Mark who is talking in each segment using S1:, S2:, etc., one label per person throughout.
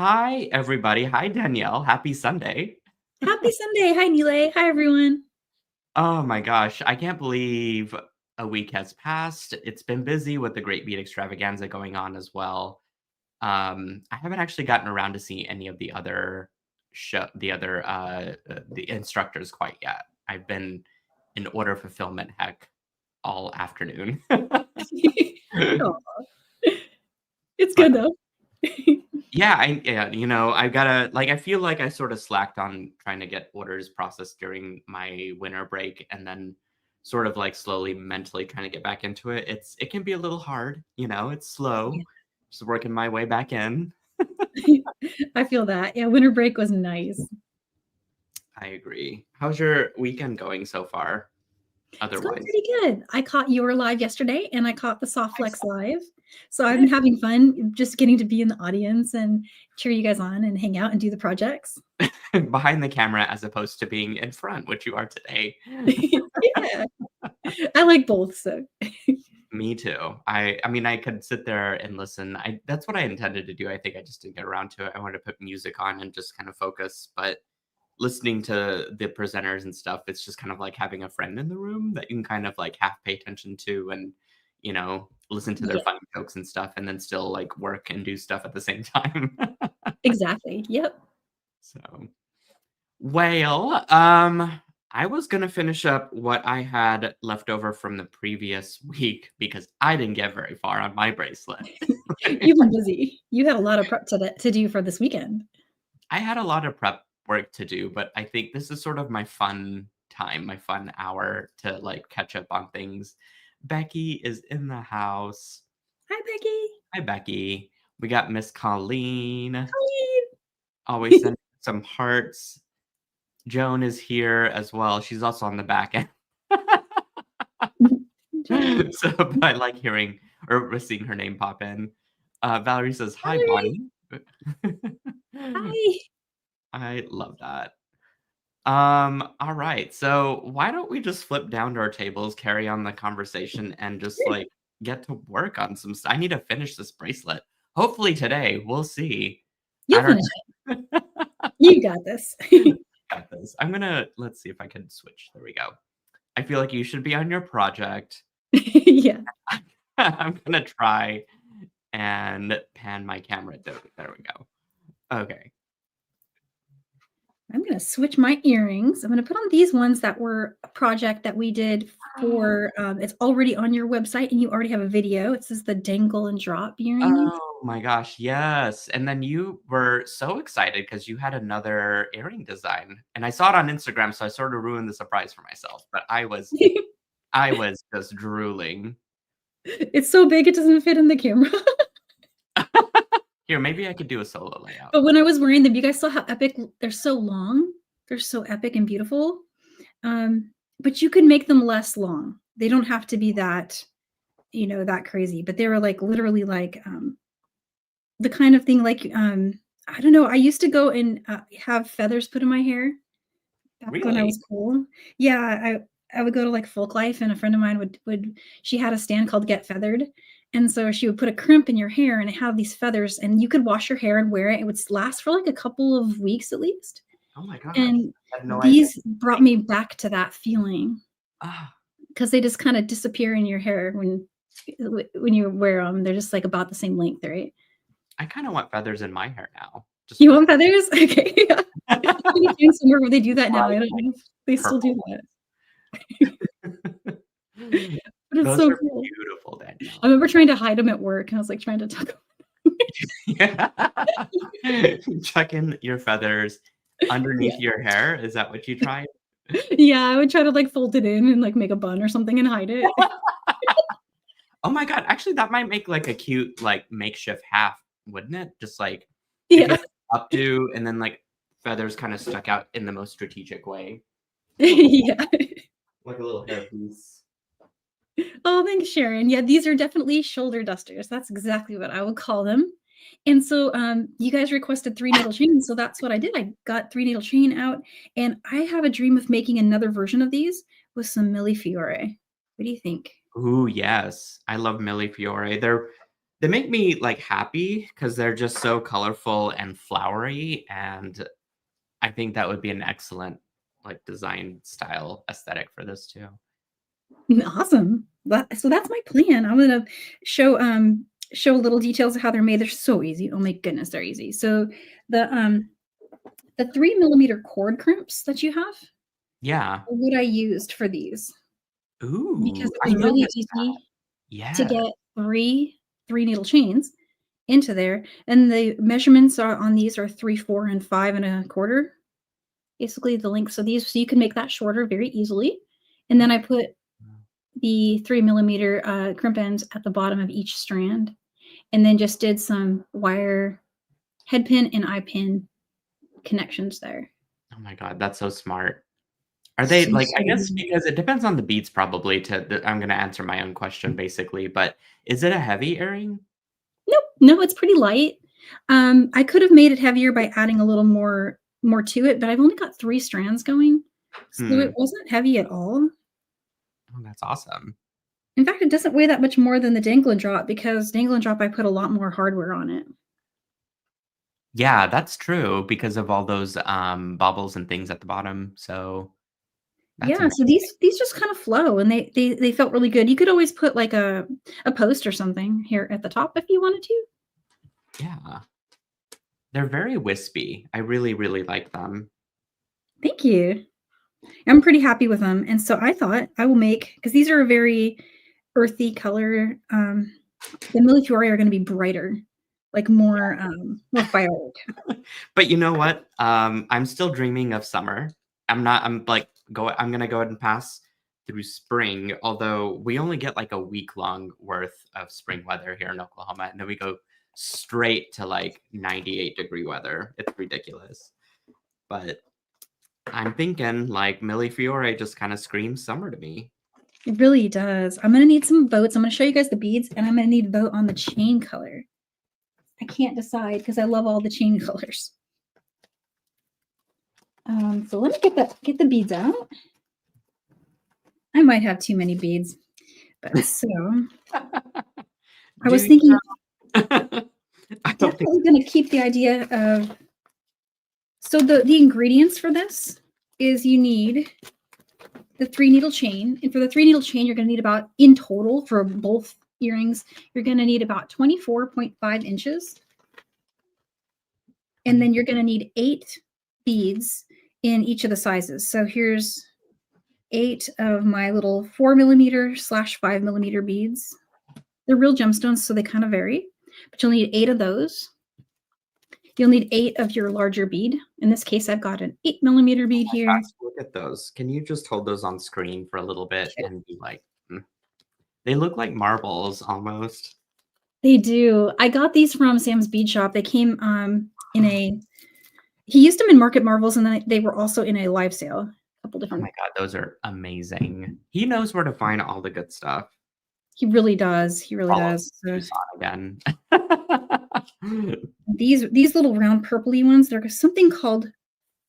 S1: Hi, everybody. Hi, Danielle. Happy Sunday.
S2: Happy Sunday. Hi, Nealay. Hi, everyone.
S1: Oh my gosh, I can't believe a week has passed. It's been busy with the Great Beat Extravaganza going on as well. I haven't actually gotten around to see any of the other the instructors quite yet. I've been in order fulfillment heck all afternoon.
S2: Aw, it's
S1: But
S2: good though.
S1: I gotta I feel like I sort of slacked on trying to get orders processed during my winter break and then sort of like slowly mentally trying to get back into it. It can be a little hard, it's slow. Just working my way back in.
S2: I feel that. Yeah, winter break was nice.
S1: I agree. How's your weekend going so far?
S2: It's going
S1: Otherwise.
S2: pretty good. I caught your live yesterday and I caught the Soft Flex
S1: Nice.
S2: live. So I've been having fun just getting to be in the audience and cheer you guys on and hang out and do the projects.
S1: Behind the camera as opposed to being in front, which you are today.
S2: Yeah, I like both. So
S1: Me too. I mean, I could sit there and listen. That's what I intended to do. I think I just didn't get around to it. I wanted to put music on and just kind of focus, but listening to the presenters and stuff, it's just kind of like having a friend in the room that you can kind of like half pay attention to and, listen to their
S2: yeah,
S1: funny jokes and stuff and then still like work and do stuff at the same time.
S2: exactly. Yep.
S1: So, well, I was gonna finish up what I had left over from the previous week because I didn't get very far on my bracelet.
S2: You've been busy. You had a lot of prep to do for this weekend.
S1: I had a lot of prep work to do, but I think this is sort of my fun time, my fun hour to like catch up on things. Becky is in the house.
S2: Hi, Becky.
S1: Hi, Becky. We got Miss Colleen. Always
S2: Colleen.
S1: sending some hearts. Joan is here as well. She's also on the back end. So I like hearing or seeing her name pop in. Valerie says, "Hi,
S2: Valerie.
S1: Bonnie."
S2: Hi.
S1: I love that. All right. So why don't we just flip down to our tables, carry on the conversation, and just like get to work on some stuff. I need to finish this bracelet. Hopefully today. We'll see. I
S2: You'll
S1: don't
S2: finish
S1: know.
S2: it. You got this.
S1: Got this. Let's see if I can switch. There we go. I feel like you should be on your project.
S2: Yeah.
S1: I'm gonna try and pan my camera. There we go. Okay.
S2: I'm going to switch my earrings. I'm going to put on these ones that were a project that we did for, it's already on your website and you already have a video. It says the dangle and drop earrings.
S1: Oh my gosh, yes. And then you were so excited because you had another earring design. And I saw it on Instagram, so I sort of ruined the surprise for myself. But I was just drooling.
S2: It's so big it doesn't fit in the camera.
S1: Here, maybe I could do a solo layout.
S2: But when I was wearing them, you guys saw how epic they're so long. They're so epic and beautiful. But you could make them less long. They don't have to be that, that crazy. But they were like literally like the kind of thing like I don't know. I used to go and have feathers put in my hair back when I
S1: Really?
S2: was cool. Yeah, I would go to like Folk Life, and a friend of mine would she had a stand called Get Feathered, and so she would put a crimp in your hair, and it had these feathers, and you could wash your hair and wear it. It would last for like a couple of weeks at least.
S1: Oh my gosh.
S2: And
S1: I had no idea.
S2: these brought me back to that feeling
S1: Ah,
S2: because they just kind of disappear in your hair when you wear them. They're just like about the same length, right?
S1: I kind of want feathers in my hair now. Just
S2: You want feathers? Okay. Yeah. I'm gonna find somewhere where they do that now.
S1: like
S2: I don't know if they still
S1: purple
S2: do that.
S1: ones.
S2: But it's
S1: Those
S2: so
S1: are
S2: cool.
S1: beautiful,
S2: I
S1: Danielle.
S2: remember trying to hide them at work, and I was like trying to tuck them.
S1: Yeah. Chuck in your feathers
S2: Yeah.
S1: underneath your hair. Is that what you tried?
S2: Yeah, I would try to like fold it in and like make a bun or something and hide it.
S1: Oh my god, actually that might make like a cute like makeshift half, wouldn't it? Just like if
S2: Yeah.
S1: it updo and then like feathers kind of stuck out in the most strategic way.
S2: Yeah.
S1: Like a little hairpiece.
S2: Oh, thanks, Sharon. Yeah, these are definitely shoulder dusters. That's exactly what I would call them. And so you guys requested 3 needle chain, so that's what I did. I got 3 needle chain out, and I have a dream of making another version of these with some Millefiore. What do you think?
S1: Ooh, yes. I love Millefiore. They make me, like, happy because 'cause they're just so colorful and flowery, and I think that would be an excellent, like, design style aesthetic for this too.
S2: Awesome. So that's my plan. I'm gonna show show little details of how they're made. They're so easy. Oh my goodness, they're easy. So the um the 3 millimeter cord crimps that you have
S1: Yeah.
S2: are what I used for these because
S1: Ooh,
S2: it
S1: I
S2: was really
S1: noticed that.
S2: easy to
S1: Yeah.
S2: get three needle chains into there. And the measurements are on these are 3, 4, and 5 1/4. Basically the length. So these so you can make that shorter very easily. And then I put the 3 millimeter crimp ends at the bottom of each strand, and then just did some wire head pin and eye pin connections there.
S1: Oh my god, that's so smart. Are they
S2: So,
S1: like,
S2: so
S1: I guess
S2: easy.
S1: because it depends on the beads probably to the I'm gonna answer my own question basically, but is it a heavy earring?
S2: Nope, no, it's pretty light. I could have made it heavier by adding a little more to it, but I've only got 3 strands going, so
S1: Hmm.
S2: it wasn't heavy at all.
S1: Oh, that's awesome.
S2: In fact, it doesn't weigh that much more than the Dangle and Drop because Dangle and Drop, I put a lot more hardware on it.
S1: Yeah, that's true because of all those, baubles and things at the bottom, so that's
S2: Yeah, so
S1: amazing.
S2: these just kind of flow and they felt really good. You could always put like a post or something here at the top if you wanted to.
S1: Yeah. They're very wispy. I really, really like them.
S2: Thank you. I'm pretty happy with them. And so I thought I will make because these are a very earthy color. The Millefiori are going to be brighter, like more firework.
S1: But you know what? I'm still dreaming of summer. I'm like I'm gonna go ahead and pass through spring, although we only get like a week long worth of spring weather here in Oklahoma, and then we go straight to like 98-degree weather. It's ridiculous. But I'm thinking like Millie Fiore just kind of screams summer to me.
S2: It really does. I'm going to need some votes. I'm going to show you guys the beads, and I'm going to need a vote on the chain color. I can't decide because I love all the chain colors. So let me get the beads out. I might have too many beads, but so I
S1: Do
S2: was
S1: you
S2: thinking
S1: I don't think
S2: definitely going to keep the idea of. So the ingredients for this is you need the 3 needle chain, and for the 3 needle chain, you're going to need about in total for both earrings, you're going to need about 24.5 inches, and then you're going to need 8 beads in each of the sizes. So here's 8 of my little 4 millimeter/5 millimeter beads. They're real gemstones, so they kind of vary, but you'll need 8 of those. You'll need 8 of your larger bead. In this case, I've got an 8 millimeter bead here.
S1: gosh, look at those. Can you just hold those on screen for a little bit
S2: Okay.
S1: and be like, "Mm." They look like marbles almost.
S2: They do. I got these from Sam's Bead Shop. They came in a he used them in Market Marvels, and then they were also in a live sale. A couple
S1: Oh
S2: different.
S1: my god, those are amazing. He knows where to find all the good stuff.
S2: He really does. He really
S1: Follow
S2: does. So
S1: Tucson again.
S2: these little round purpley ones, they're something called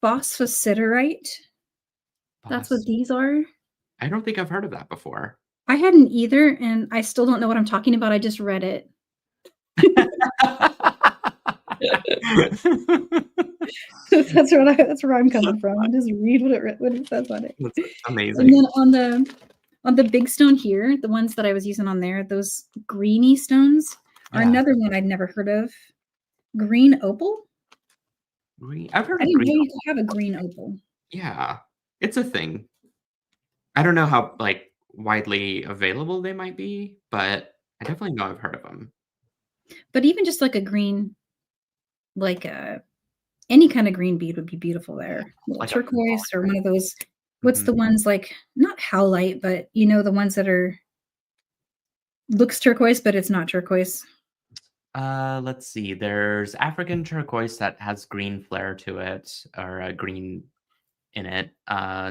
S2: phosphosiderite. That's what
S1: Boss.
S2: these are.
S1: I don't think I've heard of that before.
S2: I hadn't either, and I still don't know what I'm talking about. I just read it. That's where I'm coming from. I just read what it says on it.
S1: That's
S2: And then
S1: amazing.
S2: on the big stone here, the ones that I was using on there, those greeny stones are
S1: Yeah.
S2: another one I'd never heard of. Green opal?
S1: Green I've heard
S2: I
S1: of
S2: didn't
S1: green
S2: know you
S1: opal.
S2: could have a green opal.
S1: Yeah. It's a thing. I don't know how, like, widely available they might be, but I definitely know I've heard of them.
S2: But even just like a green, like any kind of green bead would be beautiful there. Little
S1: Like a
S2: turquoise or one of those. What's
S1: mhm.
S2: the ones like not howlite, but you know the ones that are looks turquoise, but it's not turquoise.
S1: Let's see. There's African turquoise that has green flair to it, or green in it.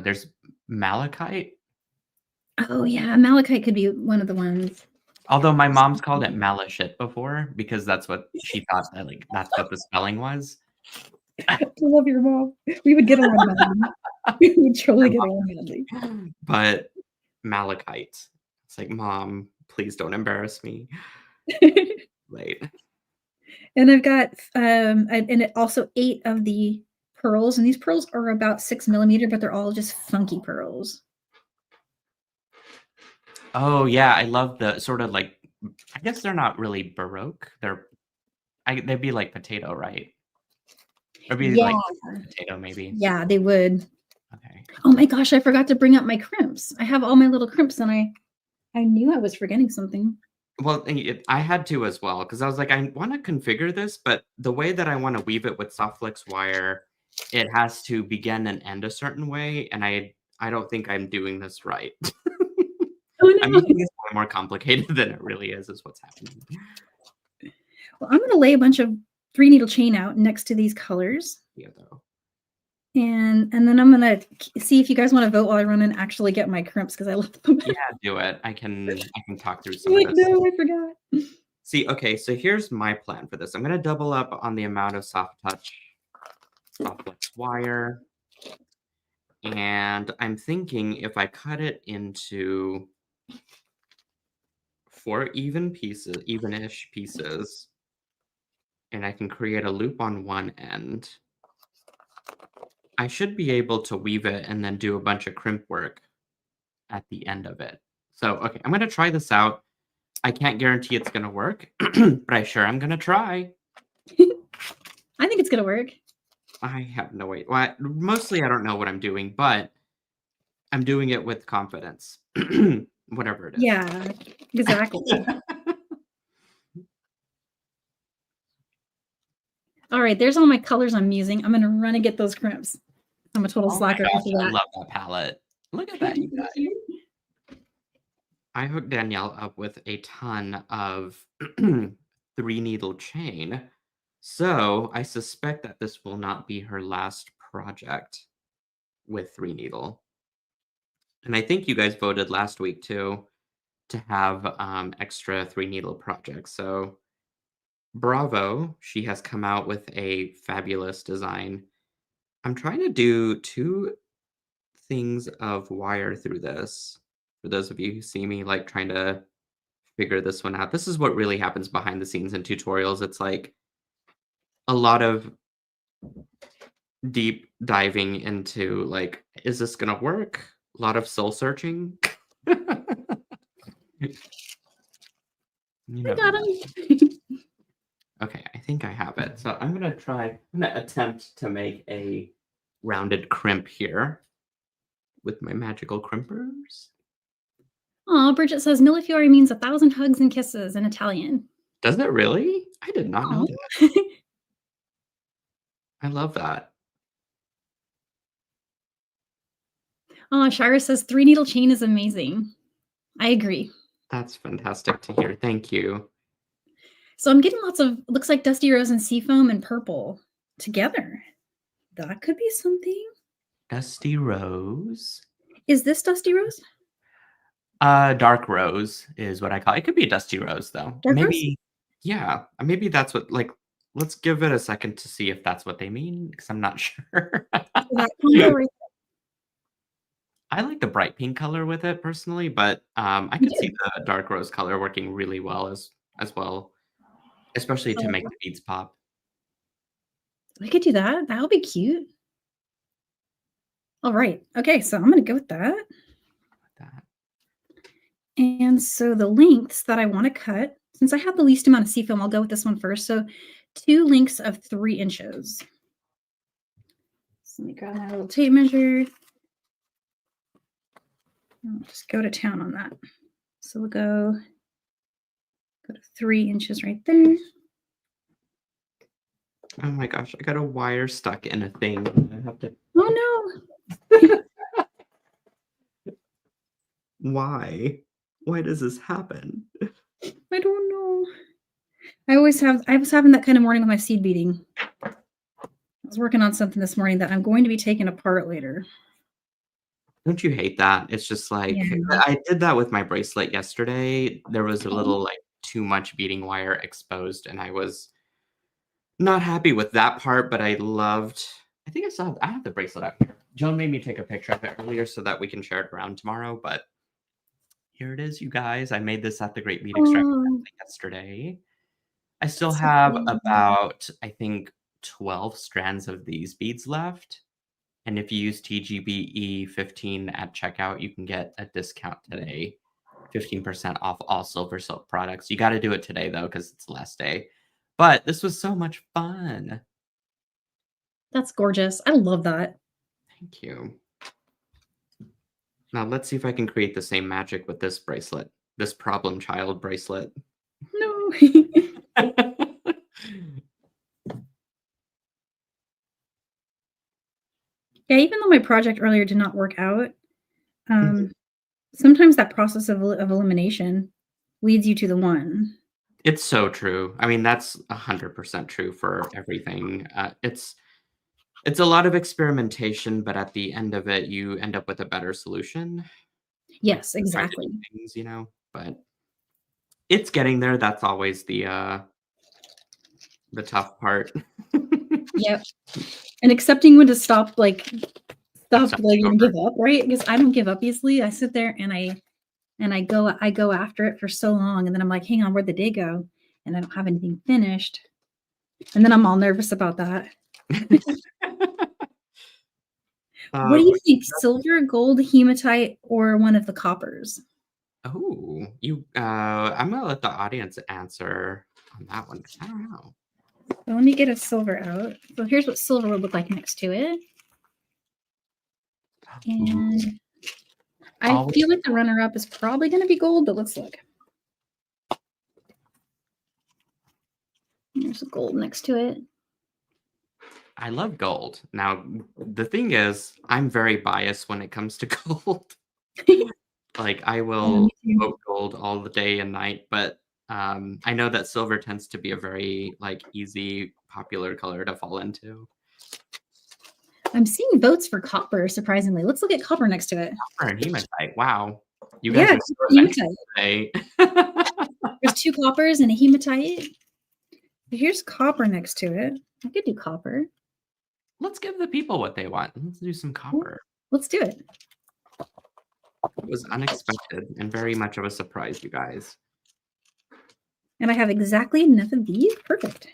S1: There's malachite,
S2: Oh yeah, malachite could be one of the ones.
S1: although my mom's called it malachite before because that's what she thought that like that's what the spelling was.
S2: I love your mom. We would get along badly. We would
S1: My
S2: truly get along badly.
S1: mom, but malachite. It's like, mom, please don't embarrass me. Right.
S2: And I've got and it also 8 of the pearls, and these pearls are about 6 millimeter, but they're all just funky pearls.
S1: Oh yeah, I love the sort of like. I guess they're not really Baroque. They'd be like potato, right? Or be
S2: Yeah,
S1: like potato, maybe.
S2: yeah, they would.
S1: Okay.
S2: Oh my gosh, I forgot to bring up my crimps. I have all my little crimps, and I knew I was forgetting something.
S1: Well, I had to as well because I was like, I want to configure this, but the way that I want to weave it with soft flex wire, it has to begin and end a certain way, and I don't think I'm doing this right.
S2: Oh
S1: I'm
S2: no.
S1: making this way more complicated than it really is what's happening.
S2: Well, I'm gonna lay a bunch of 3-needle chain out next to these colors.
S1: Yeah, though.
S2: And then I'm gonna see if you guys want to vote while I run and actually get my crimps because I left them.
S1: Yeah, do it. I can talk through some of
S2: Like,
S1: this.
S2: no, I forgot.
S1: See, okay, so here's my plan for this. I'm gonna double up on the amount of soft flex wire. And I'm thinking if I cut it into 4 evenish pieces, and I can create a loop on one end, I should be able to weave it and then do a bunch of crimp work at the end of it. So, okay, I'm gonna try this out. I can't guarantee it's gonna work, but I sure am gonna try.
S2: I think it's gonna work.
S1: I have no way. Well, mostly I don't know what I'm doing, but I'm doing it with confidence. Whatever it is.
S2: Yeah, exactly. All right, there's all my colors I'm using. I'm gonna run and get those crimps. I'm a total
S1: Oh my
S2: slacker
S1: gosh,
S2: after
S1: I
S2: that.
S1: love that palette. Look at that, you guys. I hooked Danielle up with a ton of 3-needle chain, so I suspect that this will not be her last project with 3-needle. And I think you guys voted last week too to have extra 3-needle projects. So bravo, she has come out with a fabulous design. I'm trying to do 2 things of wire through this. For those of you who see me like trying to figure this one out. This is what really happens behind the scenes in tutorials. It's like a lot of deep diving into like, is this gonna work? A lot of soul searching. You
S2: I
S1: know.
S2: got them.
S1: Okay, I think I have it. So I'm gonna attempt to make a rounded crimp here with my magical crimpers.
S2: Oh, Bridget says Millefiori means 1,000 hugs and kisses in Italian.
S1: Does it really? I did not know
S2: Oh.
S1: that. I love that.
S2: Oh, Shira says 3-needle chain is amazing. I agree.
S1: That's fantastic to hear. Thank you.
S2: So I'm getting lots of looks like Dusty Rose and Seafoam and purple together. That could be something.
S1: Dusty Rose.
S2: Is this Dusty Rose?
S1: Dark rose is what I call it. It could be a dusty rose though.
S2: Dark rose?
S1: Maybe, yeah. Maybe that's what like let's give it a second to see if that's what they mean, because I'm not sure.
S2: So that combo right
S1: I like the bright pink color with it personally, but I
S2: you
S1: could see
S2: do.
S1: the dark rose color working really well as well, especially to
S2: So
S1: make the beads pop.
S2: we could do that. That would be cute. All right. Okay, so I'm gonna go with that.
S1: That.
S2: And so the lengths that I want to cut, since I have the least amount of seafoam, I'll go with this one first. So 2 lengths of 3 inches. So let me grab my little tape measure. I'll just go to town on that. So we'll go to 3 inches right there.
S1: Oh my gosh, I got a wire stuck in a thing. I have to.
S2: Oh
S1: no! Why? Why does this happen?
S2: I don't know. I was having that kind of morning with my seed beading. I was working on something this morning that I'm going to be taking apart later.
S1: Don't you hate that? It's just like
S2: Yeah.
S1: I did that with my bracelet yesterday. There was a little like too much beading wire exposed, and I was not happy with that part, but I think I have the bracelet out here. Joan made me take a picture of it earlier so that we can share it around tomorrow, but here it is, you guys. I made this at the Great Meat Extravaganza yesterday. I still
S2: That's so
S1: have
S2: cool.
S1: about, I think, 12 strands of these beads left. And if you use TGBE15 at checkout, you can get a discount today, 15% off all SilverSilk products. You got to do it today, though, because it's the last day. But this was so much fun.
S2: That's gorgeous. I love that.
S1: Thank you. Now let's see if I can create the same magic with this bracelet, this problem child bracelet.
S2: No. Yeah, even though my project earlier did not work out,
S1: Mhm.
S2: sometimes that process of elimination leads you to the one.
S1: It's so true. I mean, that's 100% true for everything. It's a lot of experimentation, but at the end of it, you end up with a better solution. Like,
S2: Yes,
S1: trying to do
S2: exactly.
S1: things, but it's getting there. That's always the tough part.
S2: Yep. And accepting when to stop, stop,
S1: Starting
S2: and give
S1: over.
S2: up, right? Because I don't give up easily. I sit there and I go after it for so long, and then I'm like, "Hang on, where'd the day go?" And I don't have anything finished, and then I'm all nervous about that. What do
S1: Uh,
S2: you think? Silver, gold, hematite, or one of the coppers?
S1: oh, I'm gonna let the audience answer on that one 'cause I don't know.
S2: So let me get a silver out. So here's what silver would look like next to it.
S1: Ooh,
S2: And I
S1: always,
S2: feel like the runner-up is probably going to be gold, but let's look. There's a gold next to it.
S1: I love gold. Now, the thing is, I'm very biased when it comes to gold. Like, I
S2: Yeah, me
S1: will
S2: too.
S1: vote gold all the day and night, but, I know that silver tends to be a very, like, easy, popular color to fall into.
S2: I'm seeing votes for copper, surprisingly. Let's look at copper next to it.
S1: Copper and hematite, wow. You guys
S2: Yeah,
S1: are
S2: copper
S1: so adventurous
S2: hematite.
S1: today.
S2: There's two coppers and a hematite. Here's copper next to it. I could do copper.
S1: Let's give the people what they want. Let's do some
S2: Well,
S1: copper.
S2: let's do it.
S1: It was unexpected and very much of a surprise, you guys.
S2: And I have exactly enough of these. Perfect.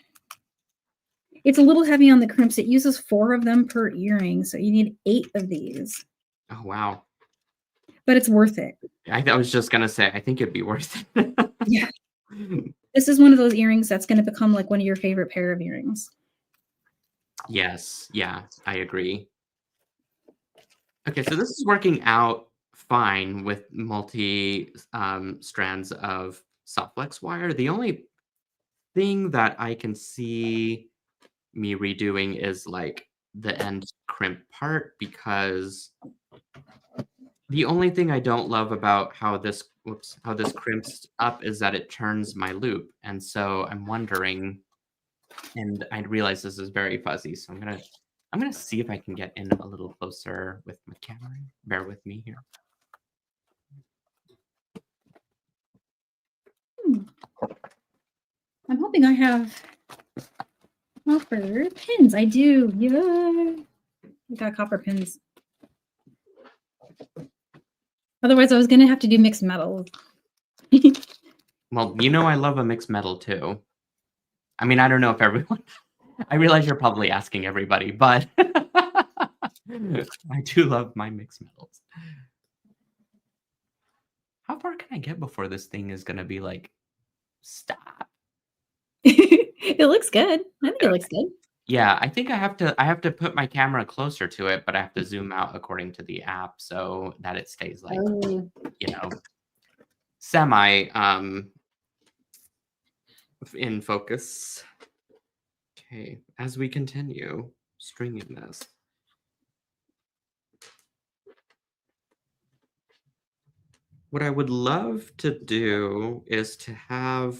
S2: It's a little heavy on the crimps. It uses 4 of them per earring, so you need 8 of these.
S1: Oh, wow.
S2: But it's worth it.
S1: I was just gonna say, I think it'd be worth it.
S2: Yeah. This is one of those earrings that's gonna become, like, one of your favorite pair of earrings.
S1: Yes, yeah, I agree. Okay, so this is working out fine with multi strands of soft flex wire. The only thing that I can see me redoing is like the end crimp part because the only thing I don't love about how this crimps up is that it turns my loop. And so I'm wondering, and I realize this is very fuzzy, so I'm gonna see if I can get in a little closer with my camera. Bear with me here.
S2: Hmm. I'm hoping I have copper pins. I do. Yeah. I got copper pins. Otherwise, I was gonna have to do mixed metals.
S1: Well, I love a mixed metal too. I mean, I don't know if everyone I realize you're probably asking everybody, but I do love my mixed metals. How far can I get before this thing is gonna be like, stop?
S2: It looks good. I think it looks good.
S1: Yeah, I think I have to put my camera closer to it, but I have to zoom out according to the app so that it stays like,
S2: Oh.
S1: you know, semi in focus. Okay, as we continue stringing this. What I would love to do is to have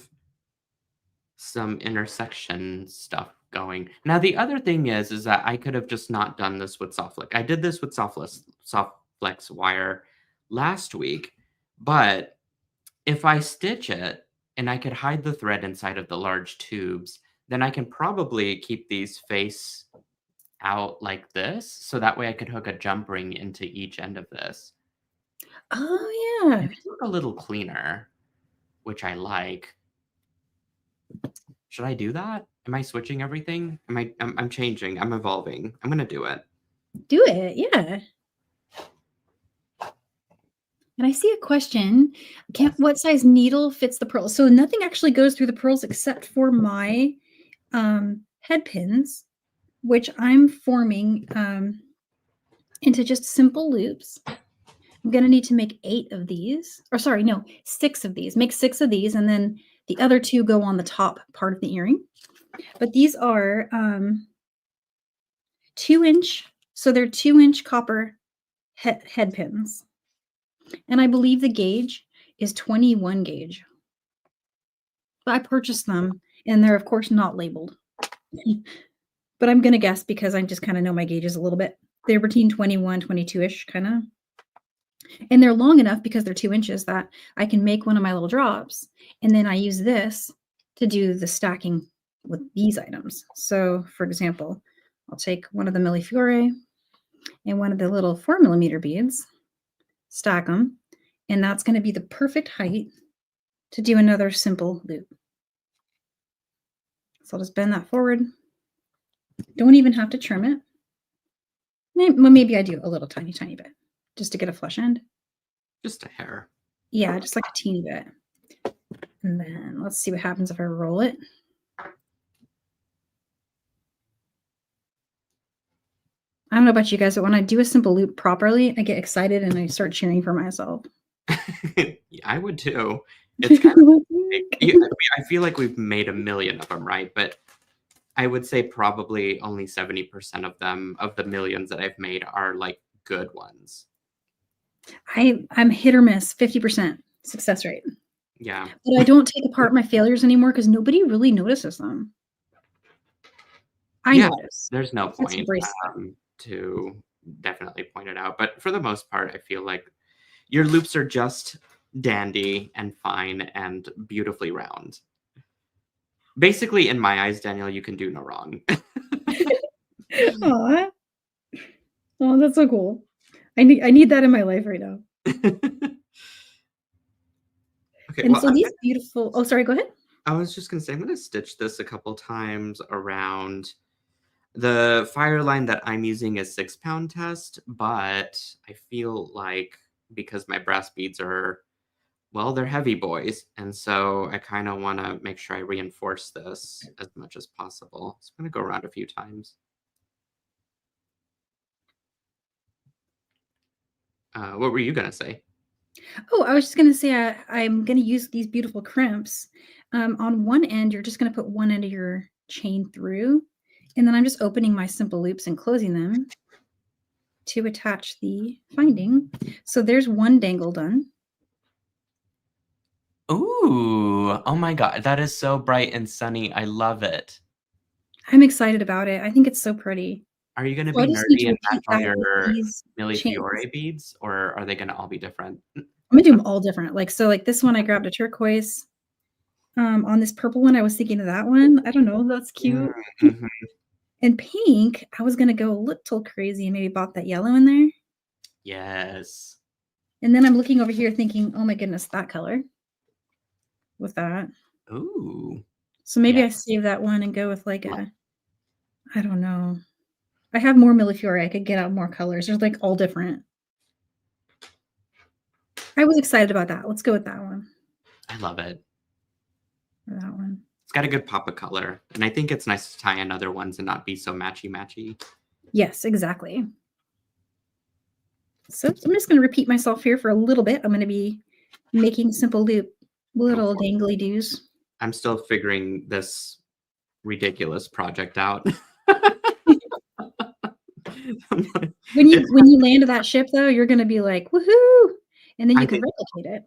S1: some intersection stuff going. Now, the other thing is that I could have just not done this with Softflex. I did this with Softflex wire last week, but if I stitch it and I could hide the thread inside of the large tubes, then I can probably keep these face out like this, so that way I could hook a jump ring into each end of this.
S2: Oh,
S1: And
S2: yeah.
S1: it look a little cleaner, which I like. Should I do that? Am I switching everything? I'm changing. I'm evolving. I'm gonna do it.
S2: Do it, yeah. And I see a question. What size needle fits the pearls? So nothing actually goes through the pearls except for my head pins, which I'm forming into just simple loops. I'm going to need to make 8 of these. Or sorry, no, 6 of these. Make 6 of these, and then the other 2 go on the top part of the earring. But these are 2-inch, so they're 2-inch copper head pins. And I believe the gauge is 21 gauge. But I purchased them, and they're, of course, not labeled. But I'm going to guess because I just kind of know my gauges a little bit. They're between 21, 22-ish, kind of. And they're long enough because they're 2 inches that I can make one of my little drops. And then I use this to do the stacking with these items. So, for example, I'll take one of the Millefiore and one of the little 4mm beads, stack them, and that's going to be the perfect height to do another simple loop. So I'll just bend that forward. Don't even have to trim it. Maybe I do a little tiny bit just to get a flush end.
S1: Just a hair.
S2: Yeah, just like a teeny bit. And then let's see what happens if I roll it. I don't know about you guys, but when I do a simple loop properly, I get excited and I start cheering for myself.
S1: Yeah, I would too. It's kind of I feel like we've made a million of them, right? But I would say probably only 70% of them, of the millions that I've made, are like good ones.
S2: I'm hit or miss, 50% success rate.
S1: Yeah.
S2: But I don't take apart my failures anymore because nobody really notices them. I notice.
S1: There's no
S2: Let's
S1: point
S2: embrace that.
S1: to definitely point it out. But for the most part, I feel like your loops are just dandy and fine and beautifully round. Basically, in my eyes, Danielle, you can do no wrong.
S2: Aw. Oh, that's so cool. I need that in my life right now.
S1: Okay,
S2: And
S1: well,
S2: so these beautiful. Oh, sorry. Go ahead.
S1: I was just gonna say I'm gonna stitch this a couple times around. The fire line that I'm using is 6-pound test, but I feel like because my brass beads are, well, they're heavy boys, and so I kind of want to make sure I reinforce this as much as possible. So I'm going to go around a few times. What were you going to say?
S2: Oh, I was just going to say I'm going to use these beautiful crimps. On one end, you're just going to put one end of your chain through, and then I'm just opening my simple loops and closing them to attach the finding. So there's one dangle done.
S1: Ooh, oh my God, that is so bright and sunny. I love it.
S2: I'm excited about it. I think it's so pretty.
S1: Are you going to
S2: So I
S1: be
S2: just need
S1: nerdy
S2: to
S1: and match
S2: repeat
S1: all
S2: that with
S1: your
S2: these chains.
S1: Millefiore beads, or are they going to all be different?
S2: I'm gonna do them all different. Like this one, I grabbed a turquoise. On this purple one, I was thinking of that one. I don't know. That's cute.
S1: Mm-hmm.
S2: And pink, I was gonna go a little crazy and maybe bought that yellow in there.
S1: Yes.
S2: And then I'm looking over here thinking, oh my goodness, that color with that.
S1: Ooh.
S2: So maybe I save that one and go with like I don't know. I have more Millefiore. I could get out more colors. There's like all different. I was excited about that. Let's go with that one.
S1: I love it.
S2: That one.
S1: It's got a good pop of color. And I think it's nice to tie in other ones and not be so matchy-matchy.
S2: Yes, exactly. So I'm just going to repeat myself here for a little bit. I'm going to be making simple loop little dangly doos.
S1: I'm still figuring this ridiculous project out.
S2: When you land that ship, though, you're going to be like, woohoo! And then you can replicate it.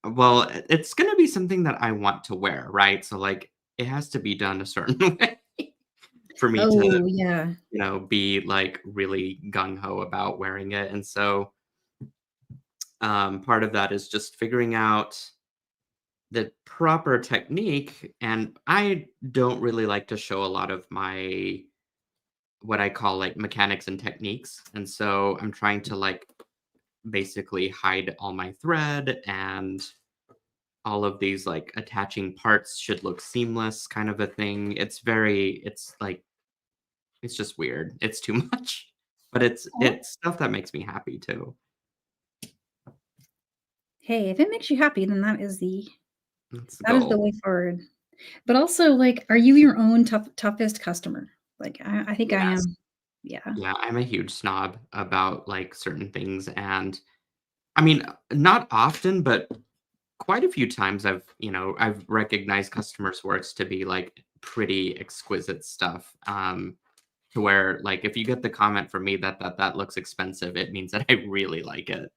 S1: Well, it's going to be something that I want to wear, right? So, like, it has to be done a certain way for me to, be like really gung ho about wearing it. And so, part of that is just figuring out the proper technique. And I don't really like to show a lot of my what I call like mechanics and techniques. And so I'm trying to like basically hide all my thread and all of these like attaching parts should look seamless kind of a thing. It's like it's just weird. It's too much. But
S2: Aw.
S1: it's stuff that makes me happy too.
S2: Hey, if it makes you happy, then
S1: That's the
S2: that is the
S1: goal.
S2: way forward. But also, like, are you your own toughest customer? Like, I think I
S1: Yes.
S2: am. Yeah.
S1: Yeah, I'm a huge snob about like certain things, and I mean, not often, but quite a few times I've recognized customers' works to be like pretty exquisite stuff. To where like if you get the comment from me that looks expensive, it means that I really like it.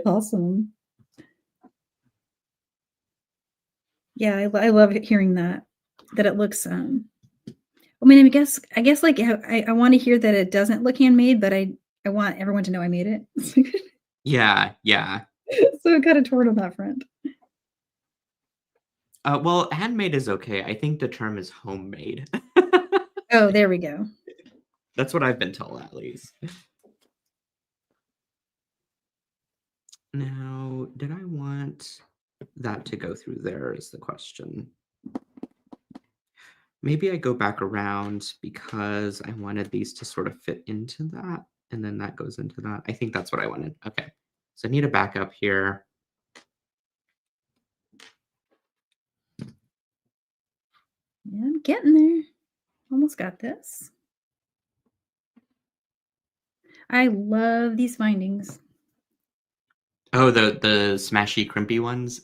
S2: Awesome. Yeah, I love hearing that it looks, I mean, I guess, like, I wanna hear that it doesn't look handmade, but I want everyone to know I made it.
S1: Yeah, yeah.
S2: So I'm kinda torn on that front.
S1: Well, handmade is okay. I think the term is homemade.
S2: Oh, there we go.
S1: That's what I've been told, at least. Now, did I want that to go through there is the question. Maybe I go back around because I wanted these to sort of fit into that, and then that goes into that. I think that's what I wanted. Okay. So I need a backup here.
S2: Yeah, I'm getting there. Almost got this. I love these findings.
S1: Oh, the smashy crimpy ones?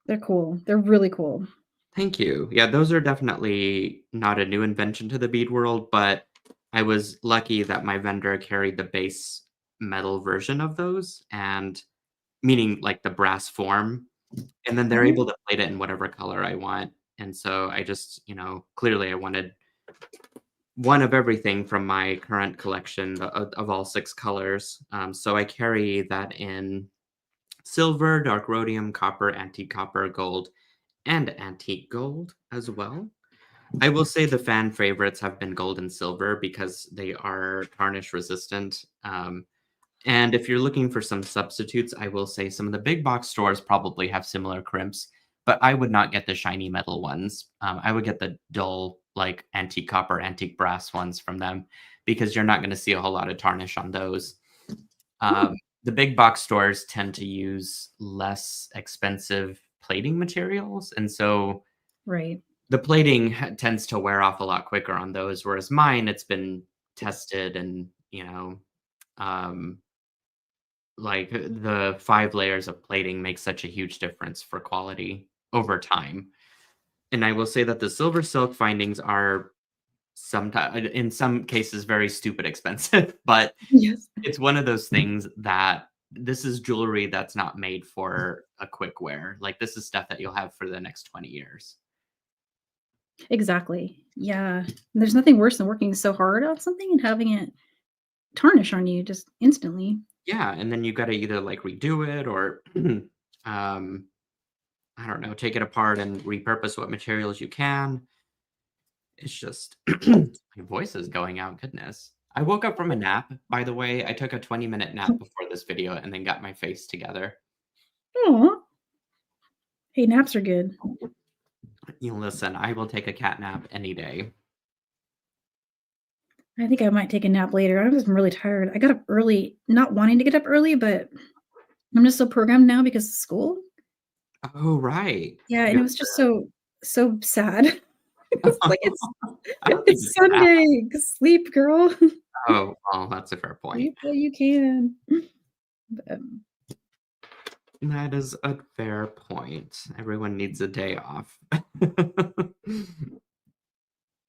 S2: They're cool. They're really cool.
S1: Thank you. Yeah, those are definitely not a new invention to the bead world, but I was lucky that my vendor carried the base metal version of those, and meaning like the brass form, and then they're
S2: Oh,
S1: able to plate it in whatever color I want. And so I just, clearly I wanted one of everything from my current collection of all 6 colors. So I carry that in silver, dark rhodium, copper, antique copper, gold, and antique gold as well. I will say the fan favorites have been gold and silver because they are tarnish resistant. And if you're looking for some substitutes, I will say some of the big box stores probably have similar crimps, but I would not get the shiny metal ones. I would get the dull, like antique copper, antique brass ones from them because you're not going to see a whole lot of tarnish on those.
S2: hmm,
S1: Um, the big box stores tend to use less expensive plating materials. And so
S2: right.
S1: the plating tends to wear off a lot quicker on those, whereas mine, it's been tested and, um, like the 5 layers of plating makes such a huge difference for quality over time. And I will say that the silver silk findings are sometimes, in some cases, very stupid expensive, but
S2: Yes.
S1: it's one of those things that this is jewelry that's not made for a quick wear. Like, this is stuff that you'll have for the next 20 years.
S2: Exactly. Yeah. There's nothing worse than working so hard on something and having it tarnish on you just instantly.
S1: Yeah, and then you gotta either, like, redo it or, um, I don't know, take it apart and repurpose what materials you can. It's just my voice is going out, goodness. I woke up from a nap, by the way. I took a 20-minute nap before this video and then got my face together.
S2: Aw. Hey, naps are good.
S1: You listen, I will take a cat nap any day.
S2: I think I might take a nap later. I'm just really tired. I got up early, not wanting to get up early, but I'm just so programmed now because of school.
S1: Oh, right.
S2: Yeah, and
S1: You
S2: it was just so sad.
S1: have
S2: It's like
S1: I don't think you
S2: it's
S1: can nap.
S2: Sunday. Sleep, girl.
S1: Oh, well, that's a fair point.
S2: Sleep while you can. Um,
S1: That is a fair point. Everyone needs a day off.
S2: and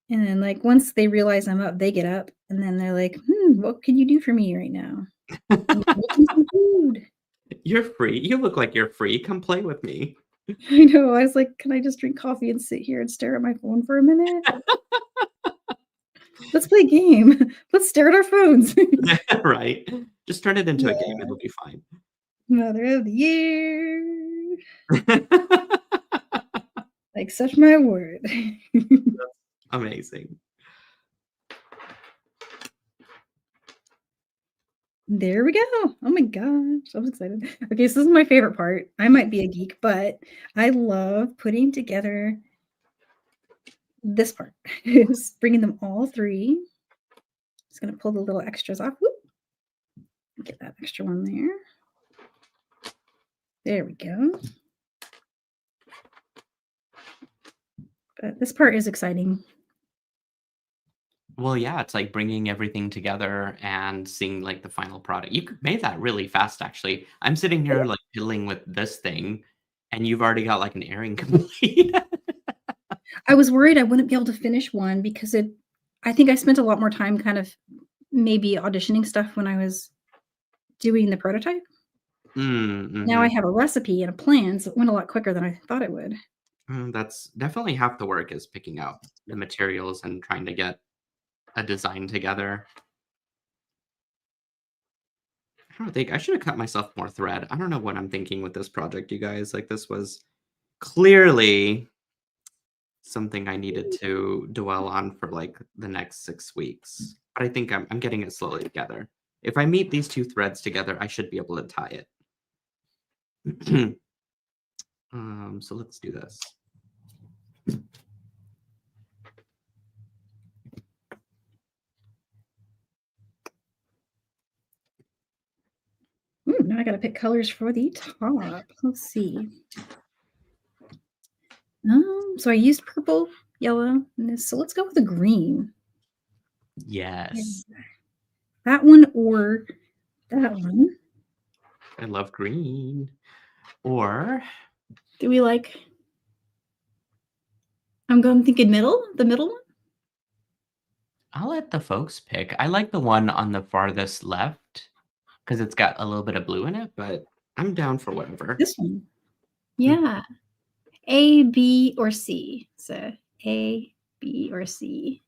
S2: then, like, once they realize I'm up, they get up, and then they're like, "Hmm, what can you do for me right now?" "I'm making some food."
S1: You're free. You look like you're free. Come play with me.
S2: I know, I was like, "Can I just drink coffee and sit here and stare at my phone for a minute? Let's play a game. Let's stare at our phones."
S1: Right? Just turn it into a game.
S2: Yeah.
S1: It'll be fine.
S2: Mother of the year. Like, such my word.
S1: Amazing.
S2: There we go. Oh my gosh, I'm excited. Okay, so this is my favorite part. I might be a geek, but I love putting together this part. Is bringing them all three. Just gonna pull the little extras off. Whoop. Get that extra one there. There we go. But this part is exciting.
S1: Well, yeah, it's like bringing everything together and seeing like the final product. You made that really fast, actually. I'm sitting here like fiddling with this thing, and you've already got like an airing complete.
S2: I was worried I wouldn't be able to finish one because I think I spent a lot more time kind of maybe auditioning stuff when I was doing the prototype. Now I
S1: Mm-hmm.
S2: have a recipe and a plan, so it went a lot quicker than I thought it would.
S1: That's definitely half the work is picking out the materials and trying to get a design together. I don't think I should have cut myself more thread. I don't know what I'm thinking with this project, you guys. Like this was clearly something I needed to dwell on for like the next 6 weeks. But I think I'm getting it slowly together. If I meet these two threads together, I should be able to tie it. So let's do this.
S2: Ooh, now I gotta pick colors for the top. Let's see. So I used purple, yellow, and this. So let's go with the green.
S1: Yes.
S2: That one or that one.
S1: I love green. Or
S2: Do we like? I'm thinking middle, the middle one.
S1: I'll let the folks pick. I like the one on the farthest left because it's got a little bit of blue in it, but I'm down for whatever.
S2: This one. Yeah. A, B, or C. So A, B, or C.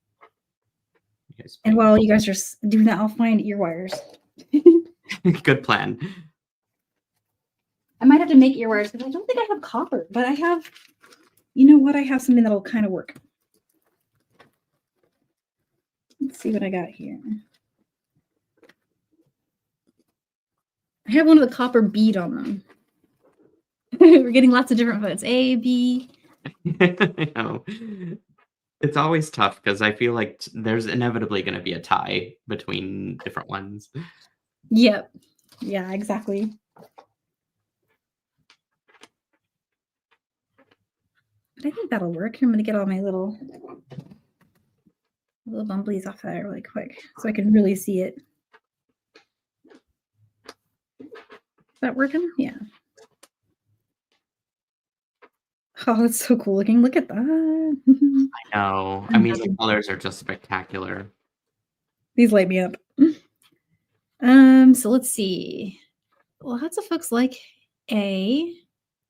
S2: And while you guys are doing that, I'll find ear wires.
S1: Good plan.
S2: I might have to make ear wires because I don't think I have copper, but I have, you know what? I have something that'll kind of work. Let's see what I got here. I have one of the copper bead on them. We're getting lots of different votes. A, B.
S1: I know. It's always tough because I feel like there's inevitably going to be a tie between different ones.
S2: Yep. Yeah, exactly. But I think that'll work. I'm going to get all my little bumblies off that really quick so I can really see it. Is that working? Yeah. Oh, that's so cool looking. Look at that.
S1: I know. I mean, the colors are just spectacular.
S2: These light me up. So let's see. Lots of folks like A,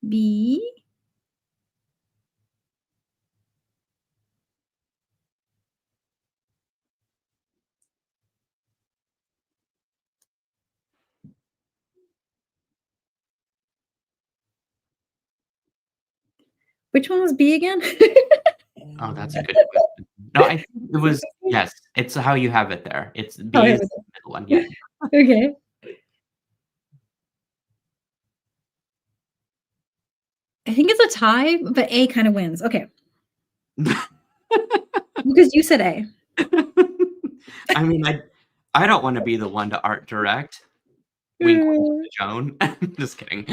S2: B. Which one was B again?
S1: Oh, that's a good question. No, I think it was yes. It's how you have it there. It's B is the middle one. Yeah.
S2: Okay. I think it's a tie, but A kind of wins. Okay. Because you said A.
S1: I mean, I don't want to be the one to art direct. Wink, wink to Joan. Just kidding.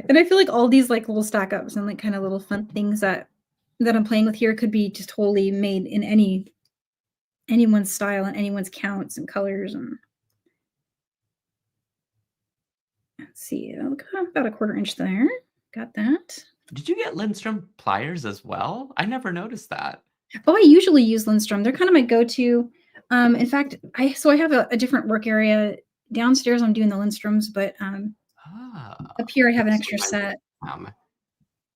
S2: And I feel like all these like little stack ups and like kind of little fun things that I'm playing with here could be just totally made in anyone's style and anyone's counts and colors. And let's see, about a 1/4 inch there. Got that.
S1: Did you get Lindstrom pliers as well? I never noticed that.
S2: Oh, I usually use Lindstrom. They're kind of my go-to. In fact, I have a different work area downstairs. I'm doing the Lindstroms, but up here I have an extra set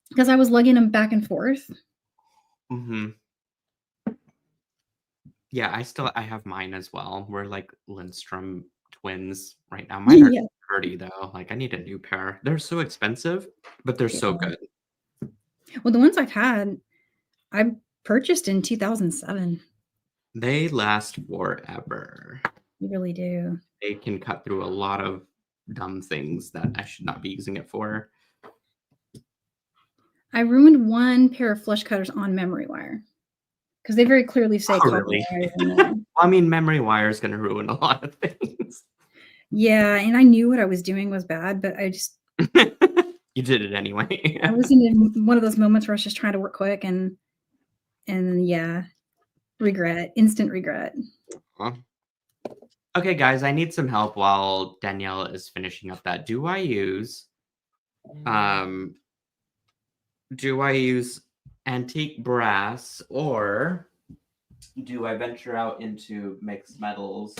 S2: because I was lugging them back and forth.
S1: Mm-hmm. Yeah, I have mine as well. We're like Lindstrom twins right now. Mine are dirty though. Like I need a new pair. They're so expensive, but they're so good.
S2: Well, the ones I've had, I purchased in 2007.
S1: They last forever.
S2: You really do.
S1: They can cut through a lot of dumb things that I should not be using it for.
S2: I ruined one pair of flush cutters on memory wire because they very clearly say
S1: Oh,
S2: copper
S1: really?
S2: wire in there.
S1: I mean, memory wire is going to ruin a lot of things.
S2: Yeah, and I knew what I was doing was bad, but I just
S1: You did it anyway.
S2: I was in one of those moments where I was just trying to work quick and yeah, regret, instant regret.
S1: Huh. Okay, guys, I need some help while Danielle is finishing up that. Do I use antique brass, or do I venture out into mixed metals?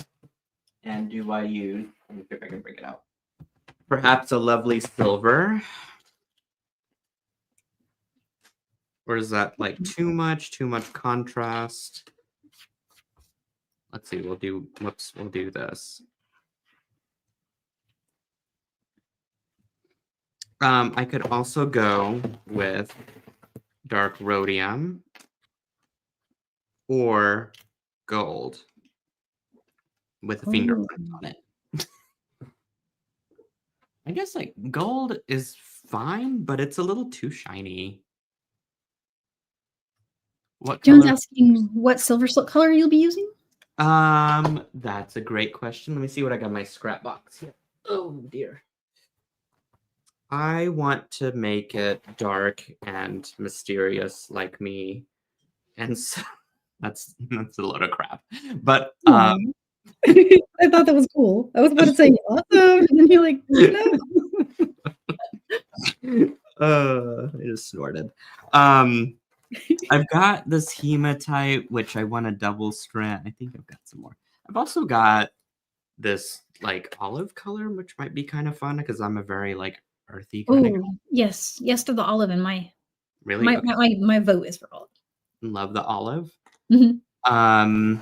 S1: And do I use, let me see if I can bring it out, perhaps a lovely silver? Or is that like too much contrast? Let's see, we'll do this. I could also go with dark rhodium or gold with a fingerprint on it. I guess like gold is fine, but it's a little too shiny. What
S2: Joan's
S1: color?
S2: asking what SilverSilk color you'll be using?
S1: That's a great question. Let me see what I got in my scrap box here. Oh dear. I want to make it dark and mysterious like me. And so that's a load of crap. But
S2: I thought that was cool. I was about to say awesome, and then you're like, no.
S1: I just snorted. I've got this hematite, which I want a double strand. I think I've got some more. I've also got this like olive color, which might be kind of fun because I'm a very like earthy kind of guy.
S2: Yes to the olive, and
S1: Really?
S2: my vote is for olive.
S1: Love the olive.
S2: Mm-hmm.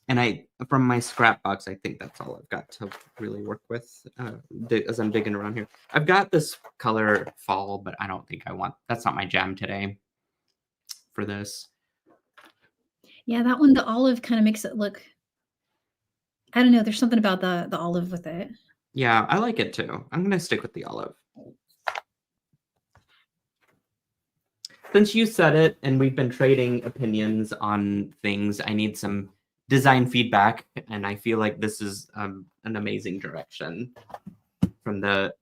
S1: And from my scrap box, I think that's all I've got to really work with as I'm digging around here. I've got this color fall, but I don't think that's not my jam today for this.
S2: Yeah, that one, the olive kind of makes it look, I don't know, there's something about the olive with it.
S1: Yeah, I like it too. I'm going to stick with the olive. Since you said it and we've been trading opinions on things, I need some design feedback, and I feel like this is an amazing direction from the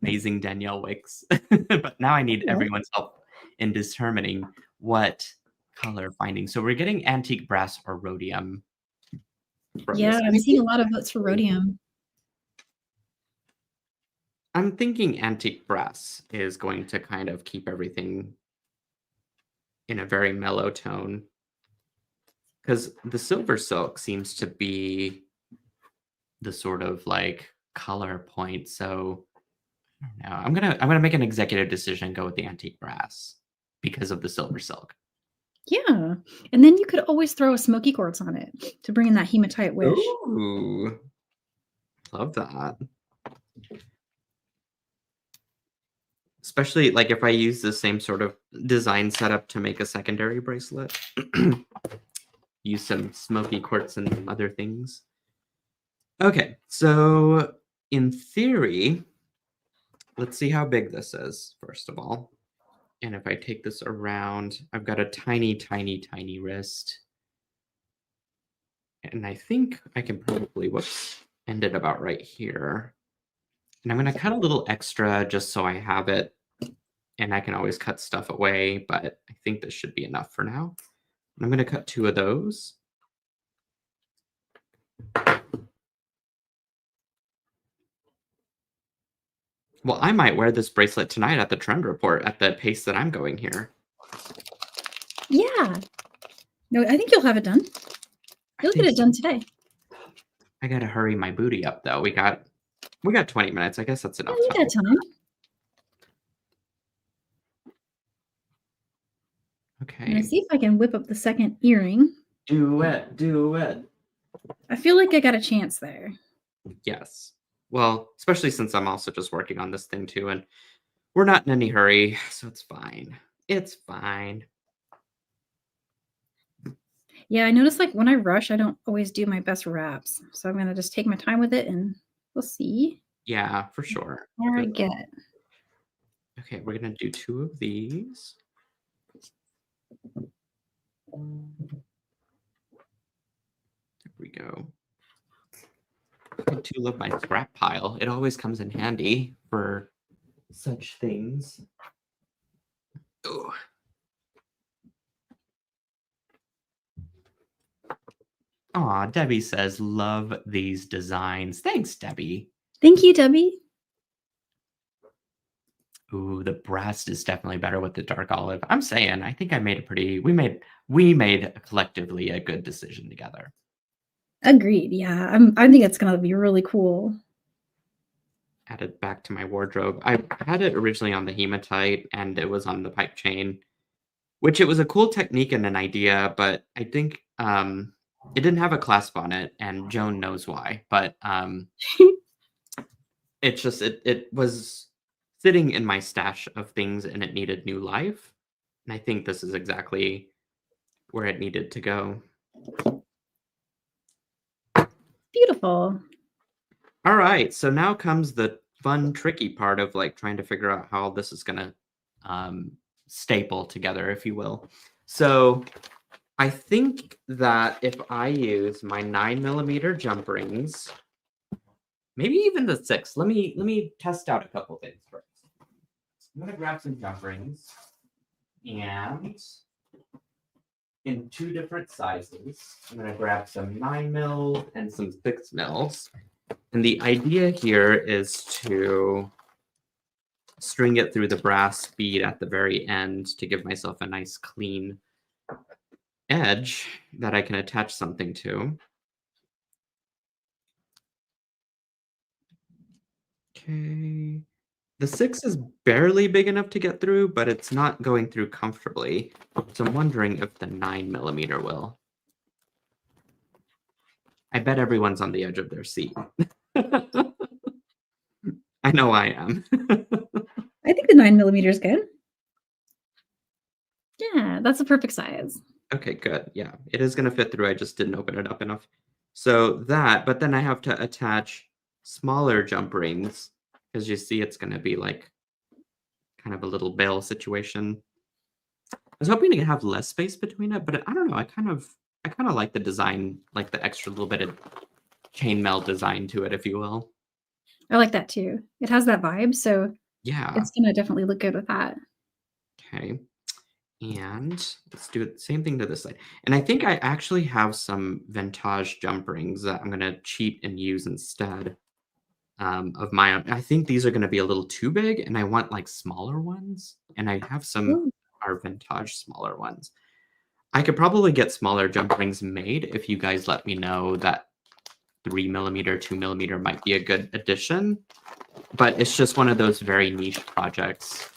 S1: amazing Danielle Wickes. But now I need everyone's help in determining what color finding. So we're getting antique brass or rhodium.
S2: Yeah, I'm seeing a lot of votes for rhodium.
S1: I'm thinking antique brass is going to kind of keep everything in a very mellow tone, because the SilverSilk seems to be the sort of like color point. So I don't know. I'm gonna make an executive decision and go with the antique brass because of the SilverSilk.
S2: Yeah, and then you could always throw a smoky quartz on it to bring in that hematite wish.
S1: Ooh, love that. Especially like if I use the same sort of design setup to make a secondary bracelet. Use some smoky quartz and other things. Okay, so in theory, let's see how big this is, first of all. And if I take this around, I've got a tiny, tiny, tiny wrist. And I think I can probably, end it about right here. And I'm going to cut a little extra just so I have it. And I can always cut stuff away, but I think this should be enough for now. I'm going to cut 2 of those. Well, I might wear this bracelet tonight at the trend report at the pace that I'm going here.
S2: Yeah. No, I think you'll have it done. You'll get it done today.
S1: I got to hurry my booty up, though. We got 20 minutes. I guess that's enough
S2: time. We got time.
S1: Okay.
S2: I'm gonna see if I can whip up the second earring.
S1: Do it.
S2: I feel like I got a chance there.
S1: Yes. Well, especially since I'm also just working on this thing too, and we're not in any hurry, so it's fine. It's fine.
S2: Yeah, I notice like when I rush, I don't always do my best wraps. So I'm gonna just take my time with it and we'll see
S1: Yeah, for sure.
S2: where I
S1: Good.
S2: get.
S1: Okay, we're gonna do 2 of these. There we go. I do love my scrap pile. It always comes in handy for such things. Ooh. Aw, Debbie says, love these designs. Thanks, Debbie.
S2: Thank you, Debbie.
S1: Ooh, the breast is definitely better with the dark olive. I'm saying, I think I made a pretty we made collectively a good decision together.
S2: Agreed. Yeah, I think it's gonna be really cool.
S1: Add it back to my wardrobe. I had it originally on the hematite and it was on the pipe chain, which it was a cool technique and an idea, but I think it didn't have a clasp on it, and Joan knows why. But it's just it was sitting in my stash of things and it needed new life. And I think this is exactly where it needed to go.
S2: Beautiful.
S1: All right, so now comes the fun, tricky part of like trying to figure out how this is gonna staple together, if you will. So I think that if I use my 9mm jump rings, maybe even the 6. Let me test out a couple things first. I'm gonna grab some jump rings, and in 2 different sizes, I'm gonna grab some 9mm and some 6mm. And the idea here is to string it through the brass bead at the very end to give myself a nice clean edge that I can attach something to. Okay. The 6 is barely big enough to get through, but it's not going through comfortably. So I'm wondering if the 9mm will. I bet everyone's on the edge of their seat. I know I am.
S2: I think the 9mm is good. Yeah, that's a perfect size.
S1: Okay, good. Yeah, it is gonna fit through. I just didn't open it up enough. So that, but then I have to attach smaller jump rings because you see it's gonna be like kind of a little bell situation. I was hoping to have less space between it, but I don't know. I kind of like the design, like the extra little bit of chainmail design to it, if you will.
S2: I like that too. It has that vibe, so
S1: Yeah.
S2: it's gonna definitely look good with that.
S1: Okay. And let's do the same thing to this side. And I think I actually have some vintage jump rings that I'm gonna cheat and use instead of my own. I think these are gonna be a little too big, and I want like smaller ones. And I have some
S2: Ooh,
S1: are vintage smaller ones. I could probably get smaller jump rings made if you guys let me know that 3mm, 2mm might be a good addition. But it's just one of those very niche projects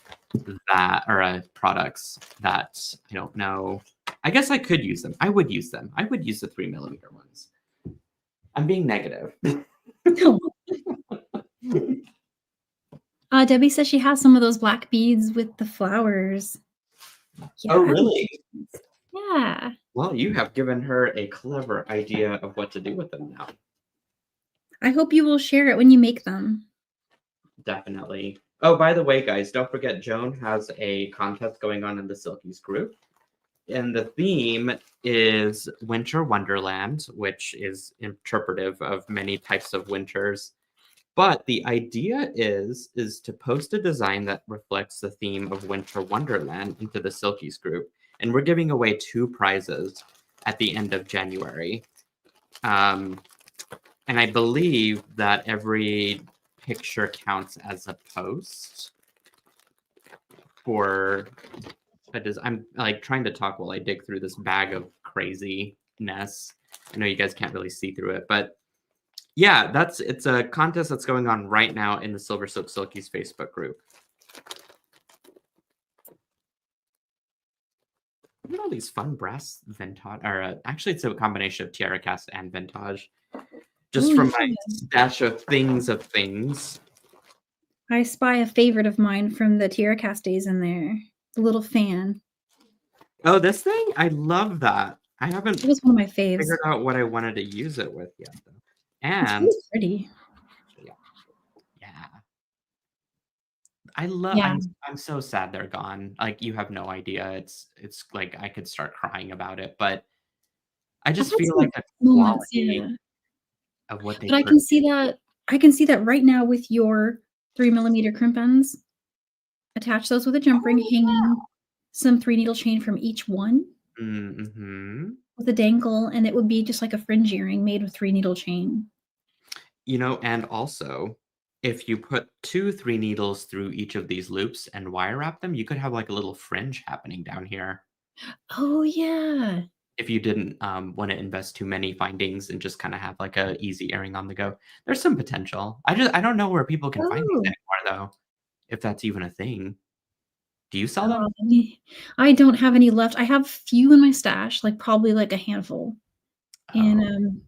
S1: that are products that I don't know. I guess I could use them. I would use them. I would use the 3mm ones. I'm being negative.
S2: no. Debbie says she has some of those black beads with the flowers. Yeah,
S1: Oh,
S2: I love
S1: really?
S2: those. Yeah.
S1: Well, you have given her a clever idea of what to do with them now.
S2: I hope you will share it when you make them.
S1: Definitely. Oh, by the way, guys, don't forget Joan has a contest going on in the Silkies group. And the theme is Winter Wonderland, which is interpretive of many types of winters. But the idea is to post a design that reflects the theme of Winter Wonderland into the Silkies group. And we're giving away 2 prizes at the end of January. And I believe that every picture counts as a post for I'm like trying to talk while I dig through this bag of craziness. I know you guys can't really see through it, but yeah, it's a contest that's going on right now in the SilverSilk Silkies Facebook group. Look at all these fun brass vintage, or actually, it's a combination of tiara cast and vintage. Just
S2: Ooh,
S1: from my
S2: yeah.
S1: stash of things.
S2: I spy a favorite of mine from the TierraCast days in there. The little fan.
S1: Oh, this thing? I love that. I haven't
S2: It was one of my faves.
S1: figured out what I wanted to use it with yet, though.
S2: It's
S1: And
S2: really pretty.
S1: yeah, yeah. I love
S2: Yeah.
S1: I'm so sad they're gone. Like, you have no idea. It's like I could start crying about it, but I
S2: I've
S1: just
S2: had
S1: feel
S2: some
S1: like the
S2: moments,
S1: quality
S2: yeah.
S1: of what they
S2: But
S1: produce.
S2: I can see that right now with your 3 millimeter crimpins. Attach those with a jump ring,
S1: Oh,
S2: hanging some 3 needle chain from each one
S1: yeah. Mhm.
S2: with a dangle, and it would be just like a fringe earring made with 3 needle chain.
S1: And also, if you put 2 3 needles through each of these loops and wire wrap them, you could have, like, a little fringe happening down here
S2: Oh, yeah.
S1: if you didn't, wanna invest too many findings and just kinda have, like, a easy earring on the go. There's some potential. I don't know where people can find these
S2: Oh.
S1: anymore, though, if that's even a thing. Do you sell
S2: Oh,
S1: them?
S2: I don't have any left. I have few in my stash, like, probably, like, a handful, and,
S1: Oh.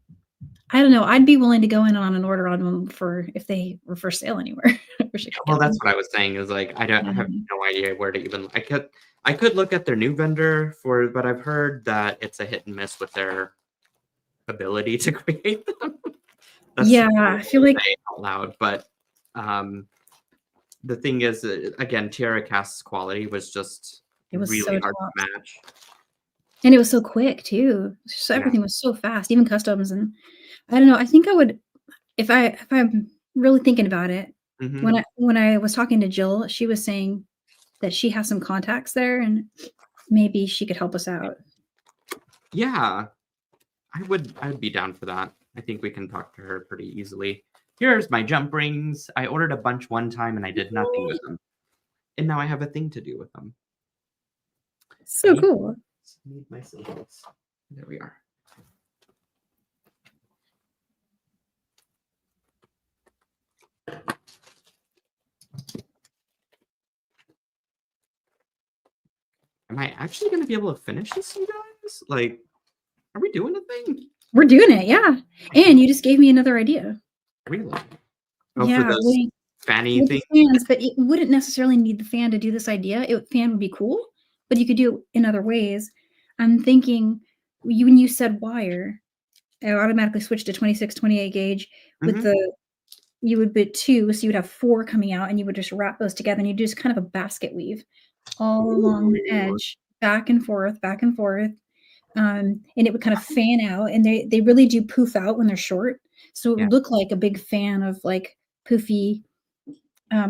S2: I don't know, I'd be willing to go in on an order on them for if they were for sale anywhere. I wish I could
S1: Well,
S2: get
S1: that's
S2: them.
S1: what I was saying is, like, I have
S2: Mhm.
S1: no idea where to even I could look at their new vendor but I've heard that it's a hit and miss with their ability to create them. That's
S2: Yeah, I
S1: horrible
S2: feel
S1: to
S2: like
S1: say out loud, but, um, the thing is, again, Tierra Cast's quality was just
S2: it was
S1: really
S2: so
S1: hard to
S2: tops,
S1: match.
S2: and it was so quick too. So
S1: Yeah.
S2: everything was so fast, even customs, and I don't know, I think I would if I'm really thinking about it,
S1: Mhm.
S2: when I was talking to Jill, she was saying that she has some contacts there, and maybe she could help us out.
S1: Yeah. I'd be down for that. I think we can talk to her pretty easily. "Here's my jump rings. I ordered a bunch one time, and I did nothing with them, and now I have a thing to do with them. I
S2: So cool.
S1: need my silhouettes." There we are. Am I actually gonna be able to finish this, you guys? Like, are we doing a thing?
S2: We're doing it, yeah,
S1: I
S2: and
S1: can't
S2: you just gave me another idea.
S1: really. Oh, for
S2: Yeah,
S1: those fanny
S2: with the
S1: thing?
S2: fans, but it wouldn't necessarily need the fan to do this idea. Fan would be cool, but you could do it in other ways. I'm thinking when you said wire, I automatically switched to 26, 28 gauge with
S1: Mhm.
S2: the you would put 2, so you would have 4 coming out, and you would just wrap those together, and you do just kind of a basket weave all along the
S1: Ooh,
S2: edge, back and forth, and it would kind of fan out, and they really do poof out when they're short, so it
S1: yeah.
S2: would look like a big fan of, like, poofy,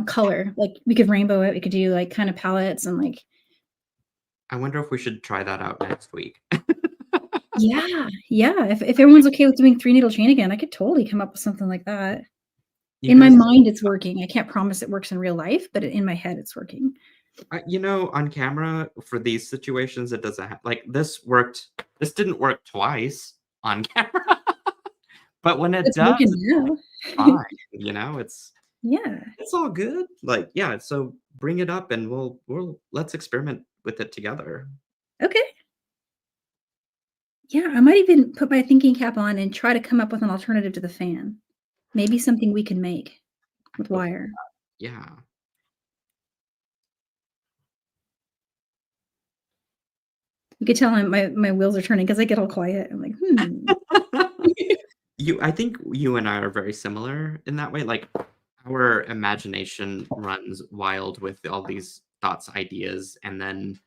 S2: color, like, we could rainbow it, we could do, like, kinda palettes and, like
S1: I wonder if we should try that out next week.
S2: yeah, yeah, if everyone's okay with doing 3 needle chain again, I could totally come up with something like that.
S1: You
S2: In my
S1: guys,
S2: mind, it's working. I can't promise it works in real life, but in my head, it's working.
S1: on camera, for these situations, it doesn't like, this didn't work twice on camera, but when it
S2: It's
S1: does,
S2: working
S1: it's
S2: now.
S1: fine,
S2: Yeah.
S1: it's all good. Like, yeah, so bring it up and let's experiment with it together.
S2: Okay. Yeah, I might even put my thinking cap on and try to come up with an alternative to the fan. Maybe something we can make with
S1: Love
S2: wire.
S1: that. Yeah.
S2: You could tell my wheels are turning because I get all quiet. I'm like, "Hmm."
S1: I think you and I are very similar in that way, like, our imagination runs wild with all these thoughts, ideas, and then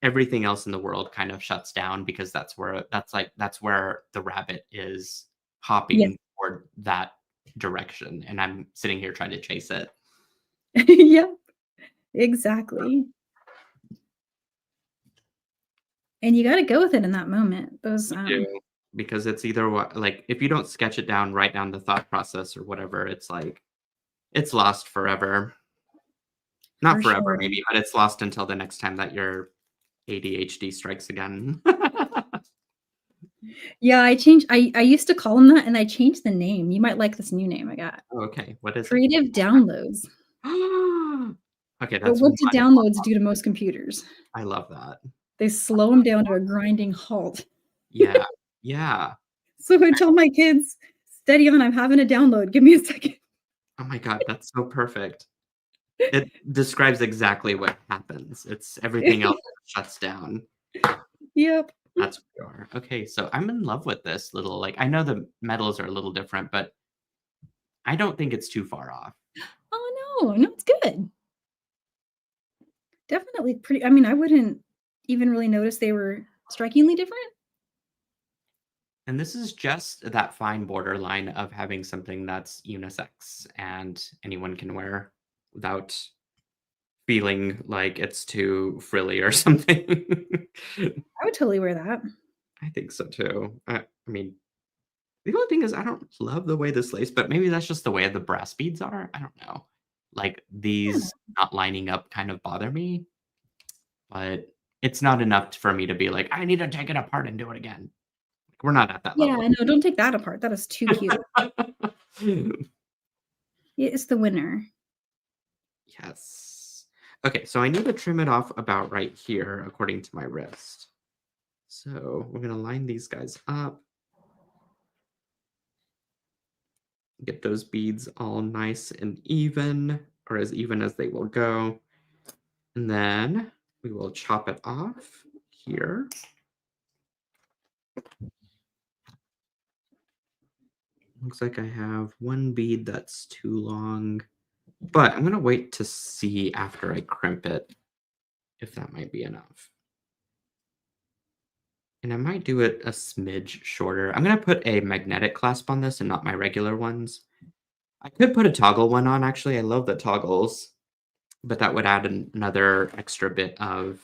S1: everything else in the world kind of shuts down because that's where the rabbit is
S2: Yes.
S1: hopping toward that direction, and I'm sitting here trying to chase it.
S2: Yep, exactly. And you gotta go with it in that moment.
S1: You do, because it's either like, if you don't sketch it down, write down the thought process or whatever, it's like, it's lost forever. Not
S2: For
S1: forever
S2: sure.
S1: maybe, but it's lost until the next time that your ADHD strikes again.
S2: Yeah, I used to call them that, and I changed the name. You might like this new name I got.
S1: Okay, what is it?
S2: Creative downloads.
S1: Okay,
S2: But
S1: that's
S2: what do
S1: much
S2: downloads do to most computers?
S1: I love that.
S2: They slow them down to a grinding halt.
S1: Yeah, yeah.
S2: So I tell my kids, "Steady on, I'm having a download. Give me a second."
S1: Oh my god, that's so perfect. It describes exactly what happens. It's everything else shuts down.
S2: Yep.
S1: That's what you are. Okay, so I'm in love with this little, like, I know the metals are a little different, but I don't think it's too far off.
S2: Oh, no, no, it's good. Definitely pretty I mean, I wouldn't even really notice they were strikingly different.
S1: And this is just that fine borderline of having something that's unisex and anyone can wear without feeling like it's too frilly or something.
S2: I would totally wear that.
S1: I think so too. I mean, the only thing is I don't love the way this lace, but maybe that's just the way the brass beads are. I don't know. Like
S2: Yeah.
S1: these not lining up kind of bother me, but it's not enough for me to be like, I need to take it apart and do it again. We're not at that
S2: Yeah,
S1: level.
S2: no, don't take that apart. That is too cute. It's the winner.
S1: Yes. Okay, so I need to trim it off about right here according to my wrist. So we're gonna line these guys up, get those beads all nice and even, or as even as they will go. And then we will chop it off here. Looks like I have one bead that's too long, but I'm gonna wait to see after I crimp it if that might be enough. And I might do it a smidge shorter. I'm gonna put a magnetic clasp on this and not my regular ones. I could put a toggle one on, actually. I love the toggles, but that would add another extra bit of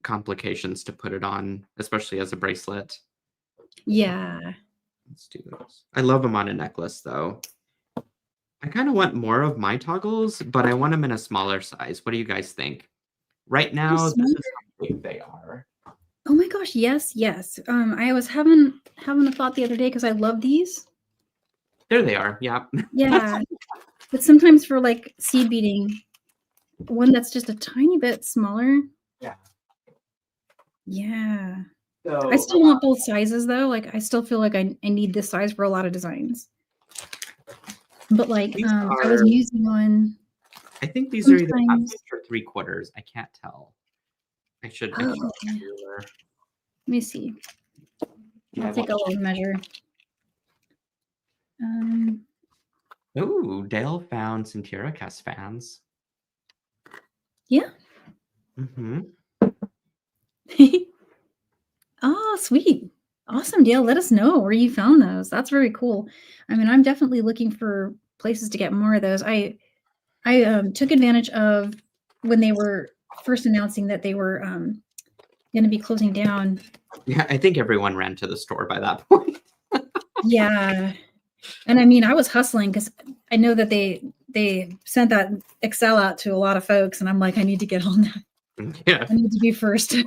S1: complications to put it on, especially as a bracelet.
S2: Yeah.
S1: Let's do this. I love them on a necklace, though. I kind of want more of my toggles, but I want them in a smaller size. What do you guys think? Right
S2: Oh,
S1: now, this
S2: smaller?
S1: is how big they are.
S2: Oh my gosh, yes, yes. I was having a thought the other day because I love these.
S1: There they are. Yeah.
S2: Yeah, but sometimes for, like, seed beading, one that's just a tiny bit smaller.
S1: Yeah.
S2: Yeah. I
S1: So
S2: still want both sizes, though, like, I still feel like I need this size for a lot of designs. But, like,
S1: these
S2: I was
S1: are,
S2: using one
S1: I think these are either half
S2: sometimes.
S1: inch or 3/4. I can't tell. I
S2: Oh,
S1: should get
S2: okay.
S1: a ruler.
S2: Let me see.
S1: Yeah,
S2: I'll
S1: I
S2: take
S1: want.
S2: a little measure. Um,
S1: Ooh, Dale found some Tierracast fans.
S2: yeah.
S1: Mm-hmm.
S2: Oh, sweet. Awesome, Dale. Let us know where you found those. That's very cool. I mean, I'm definitely looking for places to get more of those. I took advantage of when they were first announcing that they were going to be closing down.
S1: Yeah, I think everyone ran to the store by that point.
S2: Yeah, and I mean, I was hustling because I know that they sent that Excel out to a lot of folks, and I'm like, I need to get on that.
S1: Yeah.
S2: I need to be first.
S1: I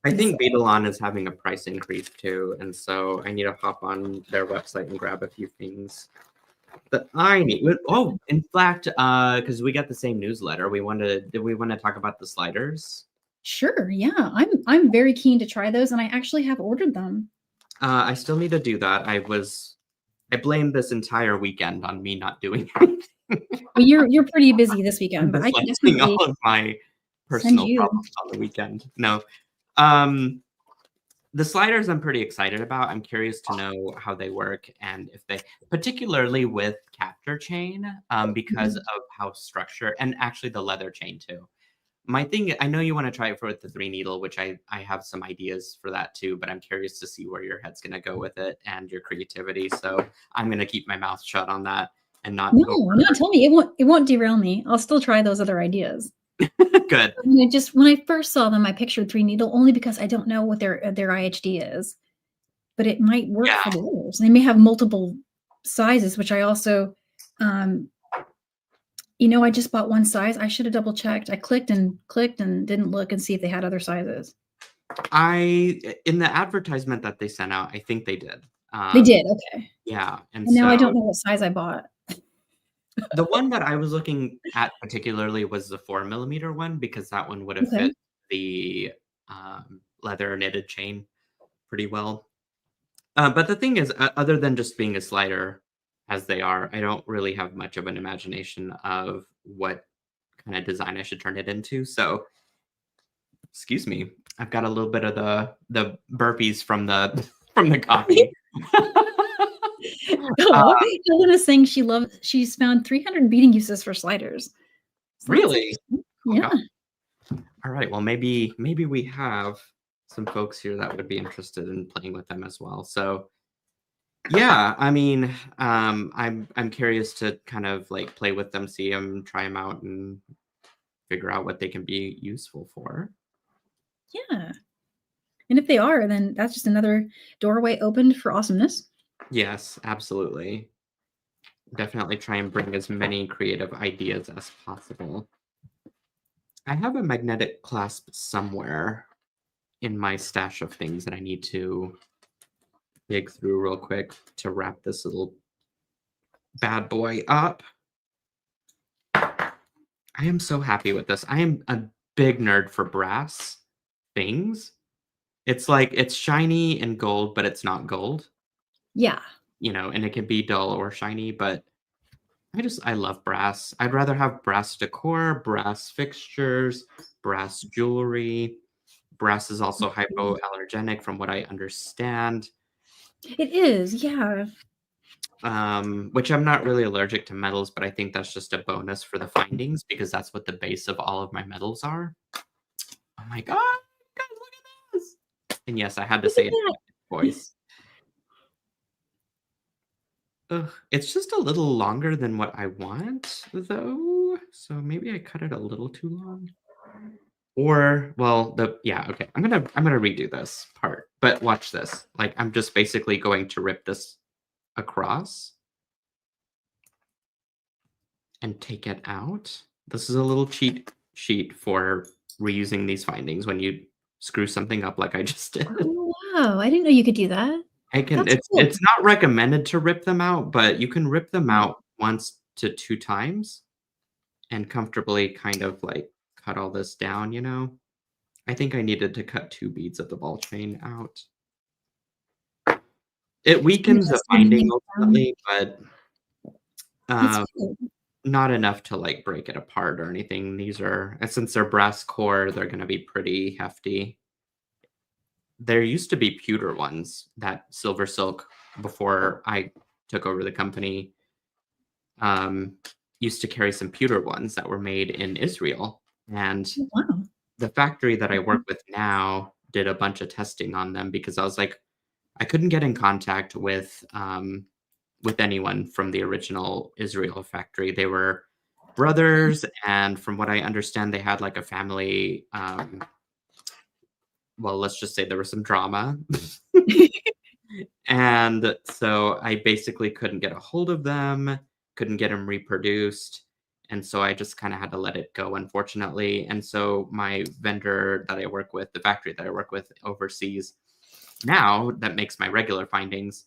S2: And so,
S1: think Beetalon is having a price increase too, and so I need to hop on their website and grab a few things that I need. Oh, in fact, because we got the same newsletter, did we want to talk about the sliders?
S2: sure, yeah, I'm very keen to try those, and I actually have ordered them.
S1: I still need to do that. I blamed this entire weekend on me not doing it.
S2: Well, you're pretty busy this weekend,
S1: I'm
S2: but
S1: just
S2: I can
S1: wasting
S2: definitely
S1: all of my
S2: send
S1: personal
S2: you.
S1: problems on the weekend. No. Um, the sliders I'm pretty excited about. I'm curious to know how they work and if they, particularly with capture chain, because
S2: Mhm.
S1: of how structured and actually the leather chain too. My thing, I know you want to try it for with the 3 needle, which I have some ideas for that too, but I'm curious to see where your head's gonna go with it and your creativity. So I'm gonna keep my mouth shut on that and not
S2: No,
S1: over.
S2: no, tell me it won't derail me. I'll still try those other ideas.
S1: Good.
S2: I mean, just when I first saw them, I pictured 3 needle only because I don't know what their IHD is, but it might work
S1: Yeah.
S2: for theirs. They may have multiple sizes, which I also, um, I just bought one size. I should have double checked. I clicked and didn't look and see if they had other sizes.
S1: In the advertisement that they sent out, I think they did.
S2: They did. Okay.
S1: Yeah, and
S2: And now I
S1: so
S2: don't know what size I bought.
S1: the one that I was looking at particularly was the 4 millimeter one because that one would have
S2: Okay.
S1: fit the leather knitted chain pretty well. But the thing is, other than just being a slider as they are, I don't really have much of an imagination of what kind of design I should turn it into. So Excuse me. I've got a little bit of the burpees from the from the coffee.
S2: Oh, Helen is saying she's found 300 beading uses for sliders. So that's
S1: Really?
S2: interesting.
S1: Oh
S2: Yeah.
S1: god. All right. Well, maybe we have some folks here that would be interested in playing with them as well. So yeah, I mean, I'm curious to kind of like play with them, see them, try them out, and figure out what they can be useful for.
S2: Yeah. And if they are, then that's just another doorway opened for awesomeness.
S1: Yes, absolutely. Definitely try and bring as many creative ideas as possible. I have a magnetic clasp somewhere in my stash of things that I need to dig through real quick to wrap this little bad boy up. I am so happy with this. I am a big nerd for brass things. It's like it's shiny and gold, but it's not gold,
S2: Yeah.
S1: and it can be dull or shiny, but I love brass. I'd rather have brass decor, brass fixtures, brass jewelry. Brass is also hypoallergenic from what I understand.
S2: It is. Yeah.
S1: Which I'm not really allergic to metals, but I think that's just a bonus for the findings because that's what the base of all of my metals are. Oh my god, guys, look at this! And yes, I had to
S2: Look at
S1: say it in
S2: that.
S1: my voice. Ugh, it's just a little longer than what I want, though. So maybe I cut it a little too long. Or, well, yeah, okay. I'm gonna redo this part, but watch this. Like, I'm just basically going to rip this across and take it out. This is a little cheat sheet for reusing these findings when you screw something up like I just did.
S2: Oh, wow. I didn't know you could do that. That's cool.
S1: It's not recommended to rip them out, but you can rip them out once to 2 times and comfortably kind of like cut all this down. I think I needed to cut 2 beads of the ball chain out. It
S2: I'm
S1: weakens the
S2: just
S1: binding
S2: leaning down.
S1: ultimately, but
S2: That's
S1: um,
S2: cool.
S1: not enough to like break it apart or anything. And since they're brass core, they're gonna be pretty hefty. There used to be pewter ones that SilverSilk, before I took over the company, um, used to carry some pewter ones that were made in Israel. And
S2: Oh, wow.
S1: the factory that I work
S2: Mhm.
S1: with now did a bunch of testing on them because I was like, I couldn't get in contact with anyone from the original Israel factory. They were brothers, and from what I understand, they had like a family. Well, let's just say there was some drama. And so I basically couldn't get a hold of them, couldn't get them reproduced. And so I just kind of had to let it go, unfortunately. And so my vendor that I work with, the factory that I work with overseas now that makes my regular findings,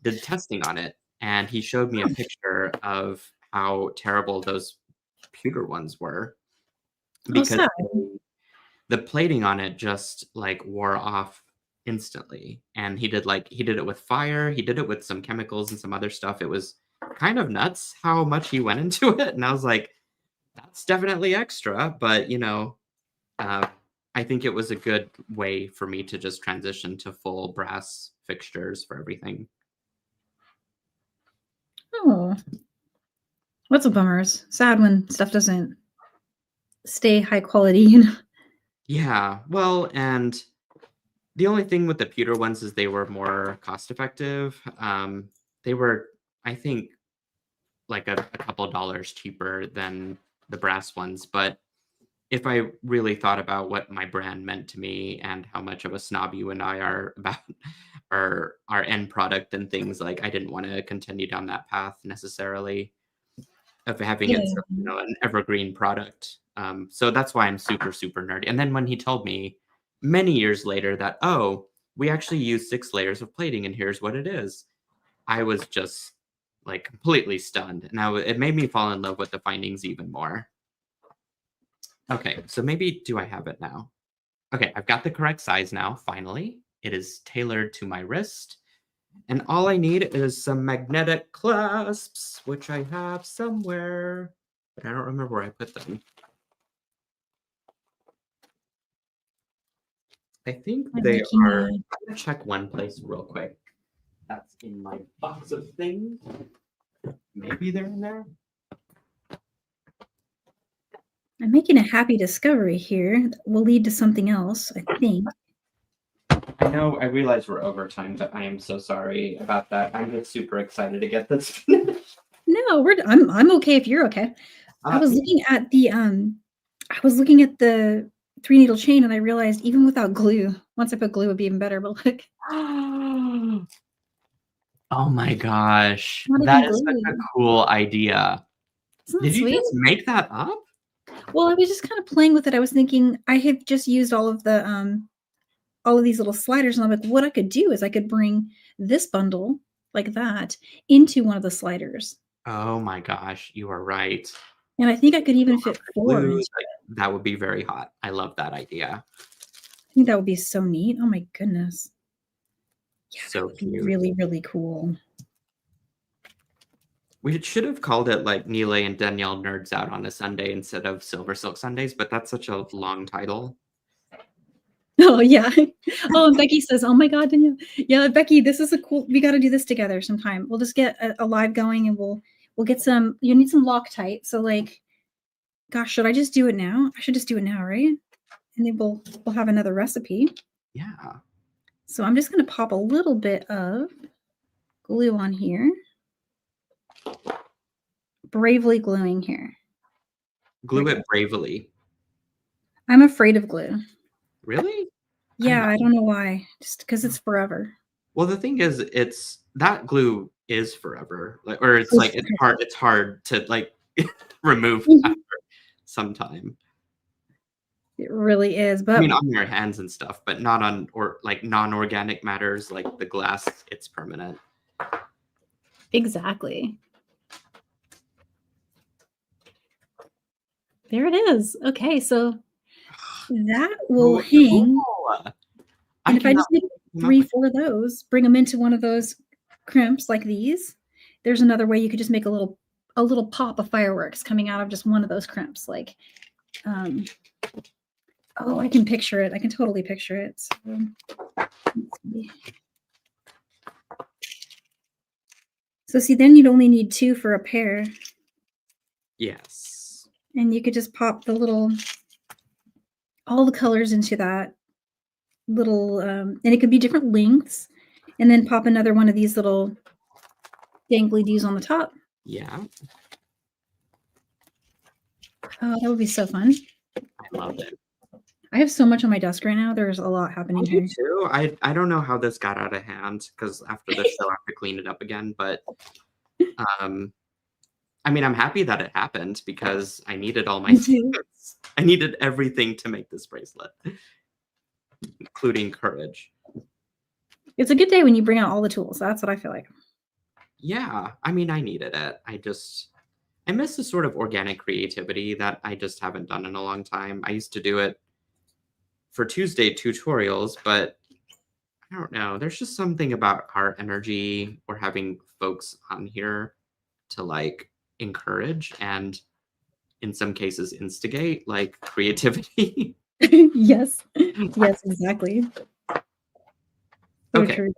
S1: did testing on it. And he showed me a picture of how terrible those pewter ones were
S2: Oh,
S1: because
S2: sad.
S1: the plating on it just like wore off instantly. And he did it with fire, he did it with some chemicals and some other stuff. It was kind of nuts how much he went into it. And I was like, that's definitely extra, but uh, I think it was a good way for me to just transition to full brass fixtures for everything.
S2: Oh, that's a bummer. It's sad when stuff doesn't stay high quality, you know?
S1: Yeah, well, and the only thing with the pewter ones is they were more cost effective. They were, I think, like a couple dollars cheaper than the brass ones. But if I really thought about what my brand meant to me and how much of a snob you and I are about our end product and things, like I didn't want to continue down that path necessarily of having it,
S2: Yeah.
S1: an evergreen product. So that's why I'm super, super nerdy. And then when he told me many years later that, oh, we actually use 6 layers of plating and here's what it is, I was just like completely stunned. And it made me fall in love with the findings even more. Okay, so maybe do I have it now? Okay, I've got the correct size now, finally. It is tailored to my wrist. And all I need is some magnetic clasps, which I have somewhere, but I don't remember where I put them. I think
S2: I'm
S1: they
S2: making
S1: are.
S2: a
S1: I'm gonna check one place real quick. That's in my box of things. Maybe they're in there.
S2: I'm making a happy discovery here that will lead to something else, I think.
S1: I know. I realize we're over time, but I am so sorry about that. I'm just super excited to get this.
S2: No, I'm okay if you're okay. I was looking at the 3-needle chain and I realized even without glue, once I put glue it would be even better, but look,
S1: Oh my gosh,
S2: not
S1: that
S2: even
S1: is such a
S2: glue.
S1: cool idea.
S2: Isn't that
S1: Did you
S2: sweet?
S1: just make that up?
S2: Well, I was just kind of playing with it. I was thinking I have just used all of these little sliders, and I'm like, what I could do is I could bring this bundle like that into one of the sliders.
S1: Oh my gosh, you are right.
S2: And I think I could even fit 4
S1: Glue,
S2: into
S1: like, that would be very hot. I love that idea.
S2: I think that would be so neat. Oh my goodness. Yeah, that
S1: So
S2: would be
S1: cute.
S2: really, really cool.
S1: We should have called it like Nealay and Danielle Nerds Out on a Sunday instead of SilverSilk Sundays, but that's such a long title.
S2: Oh, yeah. Oh, and Becky says, "Oh my god, Danielle." Yeah, Becky, this is we gotta do this together sometime. We'll just get a live going and we'll get some you need some Loctite. So, like, gosh, should I just do it now? I should just do it now, right? And then we'll have another recipe.
S1: Yeah.
S2: So I'm just gonna pop a little bit of glue on here. Bravely gluing here.
S1: Glue it bravely.
S2: I'm afraid of glue.
S1: Really?
S2: Yeah, I don't know why. Just because it's forever.
S1: Well, the thing is, it's that glue is forever. Like, or it's like it's hard to like remove after some time.
S2: It really is,
S1: I
S2: but
S1: mean, on your hands and stuff, but not on or like non-organic matters like the glass. It's permanent.
S2: exactly. There it is. Okay, so that will hang.
S1: Cool.
S2: And if I just make 3, 4 of those, bring them into one of those crimps like these, there's another way you could just make a little pop of fireworks coming out of just one of those crimps. Like, oh, I can picture it. I can totally picture it. So, let's see. So see, then you'd only need 2 for a pair.
S1: Yes.
S2: And you could just pop all the colors into that little, and it could be different lengths, and then pop another one of these little dangly doos on the top.
S1: Yeah.
S2: Oh, that would be so fun.
S1: I love it.
S2: I have so much on my desk right now. There's a lot happening here.
S1: Too. I don't know how this got out of hand because after the show I have to clean it up again. But I mean, I'm happy that it happened because I needed all my things. I needed everything to make this bracelet, including courage.
S2: It's a good day when you bring out all the tools. That's what I feel like.
S1: Yeah, I mean, I needed it. I miss the sort of organic creativity that I just haven't done in a long time. I used to do it for Tuesday tutorials, but I don't know. There's just something about our energy or having folks on here to like encourage and in some cases instigate like creativity.
S2: Yes. Yes, exactly. So
S1: Okay.
S2: true.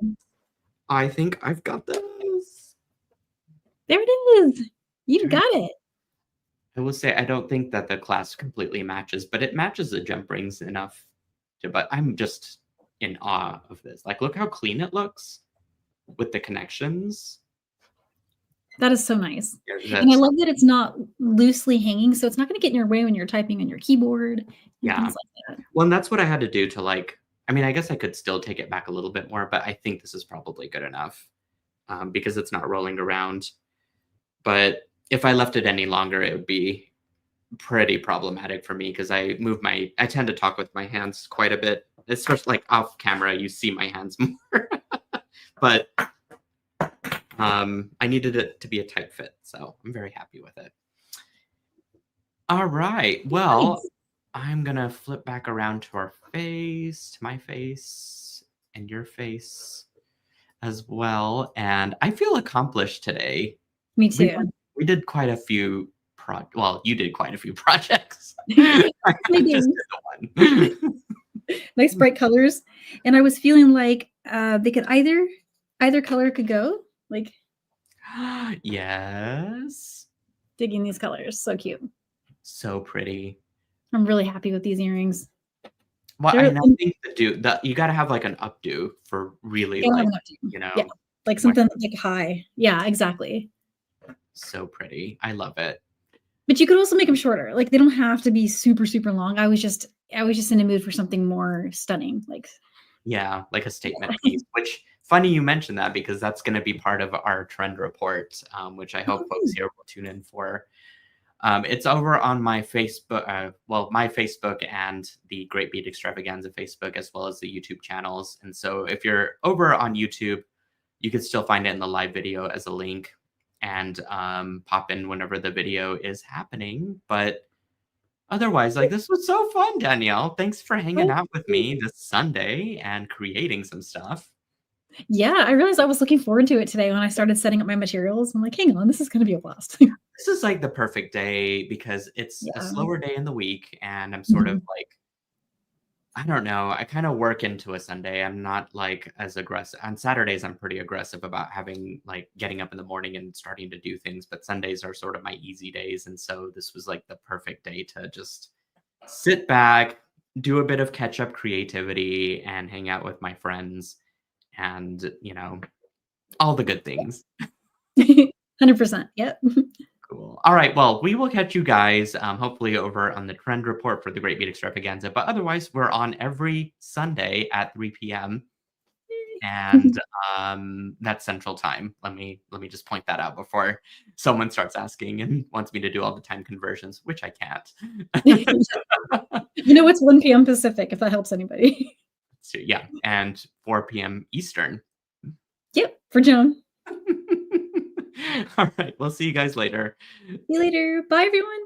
S1: I think I've got this.
S2: There it is. You've got it.
S1: I will say I don't think that the class completely matches, but it matches the jump rings enough but I'm just in awe of this. Like, look how clean it looks with the connections.
S2: That is so nice.
S1: Yeah,
S2: and I love that it's not loosely hanging, so it's not going to get in your way when you're typing on your keyboard.
S1: Yeah.
S2: Things like that.
S1: Well, and that's what I had to do to like, I mean, I guess I could still take it back a little bit more, but I think this is probably good enough because it's not rolling around. But if I left it any longer, it would be pretty problematic for me because I tend to talk with my hands quite a bit, especially like off camera. You see my hands more, but I needed it to be a tight fit, so I'm very happy with it. All right, well, nice. I'm gonna flip back around to my face, and your face as well, and I feel accomplished today.
S2: Me too.
S1: We did quite a few. Well, you did quite a few projects.
S2: I did. nice bright colors. And I was feeling like they could either color could go. Like
S1: Yes.
S2: digging these colors. So cute.
S1: So pretty.
S2: I'm really happy with these earrings.
S1: Well,
S2: They're
S1: and I think you gotta have like an updo for really
S2: they don't have
S1: like,
S2: enough to.
S1: you
S2: Yeah.
S1: know,
S2: Like
S1: what
S2: something like high. Yeah, exactly.
S1: so pretty. I love it.
S2: But you could also make them shorter. Like they don't have to be super, super long. I was just in a mood for something more stunning. Like
S1: Yeah, like a statement piece, which funny you mentioned that because that's gonna be part of our trend report, which I hope folks here will tune in for. It's over on my Facebook, my Facebook and the Great Beat Extravaganza Facebook, as well as the YouTube channels. And so if you're over on YouTube, you can still find it in the live video as a link and pop in whenever the video is happening. But otherwise, like this was so fun, Danielle. Thanks for hanging out with me this Sunday and creating some stuff.
S2: yeah, I realized I was looking forward to it today when I started setting up my materials. I'm like, hang on, this is gonna be a blast.
S1: This is like the perfect day because it's a
S2: Yeah.
S1: slower day in the week and I'm sort of
S2: Mhm.
S1: like I don't know. I kind of work into a Sunday. I'm not like as aggressive. On Saturdays, I'm pretty aggressive about having like getting up in the morning and starting to do things. But Sundays are sort of my easy days. And so this was like the perfect day to just sit back, do a bit of catch up creativity, and hang out with my friends and, all the good things.
S2: 100%. Yep.
S1: Cool. All right. Well, we will catch you guys hopefully over on the trend report for the Great Beat Extravaganza. But otherwise, we're on every Sunday at 3 p.m. and that's Central Time. Let me just point that out before someone starts asking and wants me to do all the time conversions, which I can't.
S2: It's 1 p.m. Pacific, if that helps anybody.
S1: So yeah, and 4 p.m. Eastern.
S2: Yep, for Joan.
S1: All right. We'll see you guys later.
S2: See you later. Bye, everyone.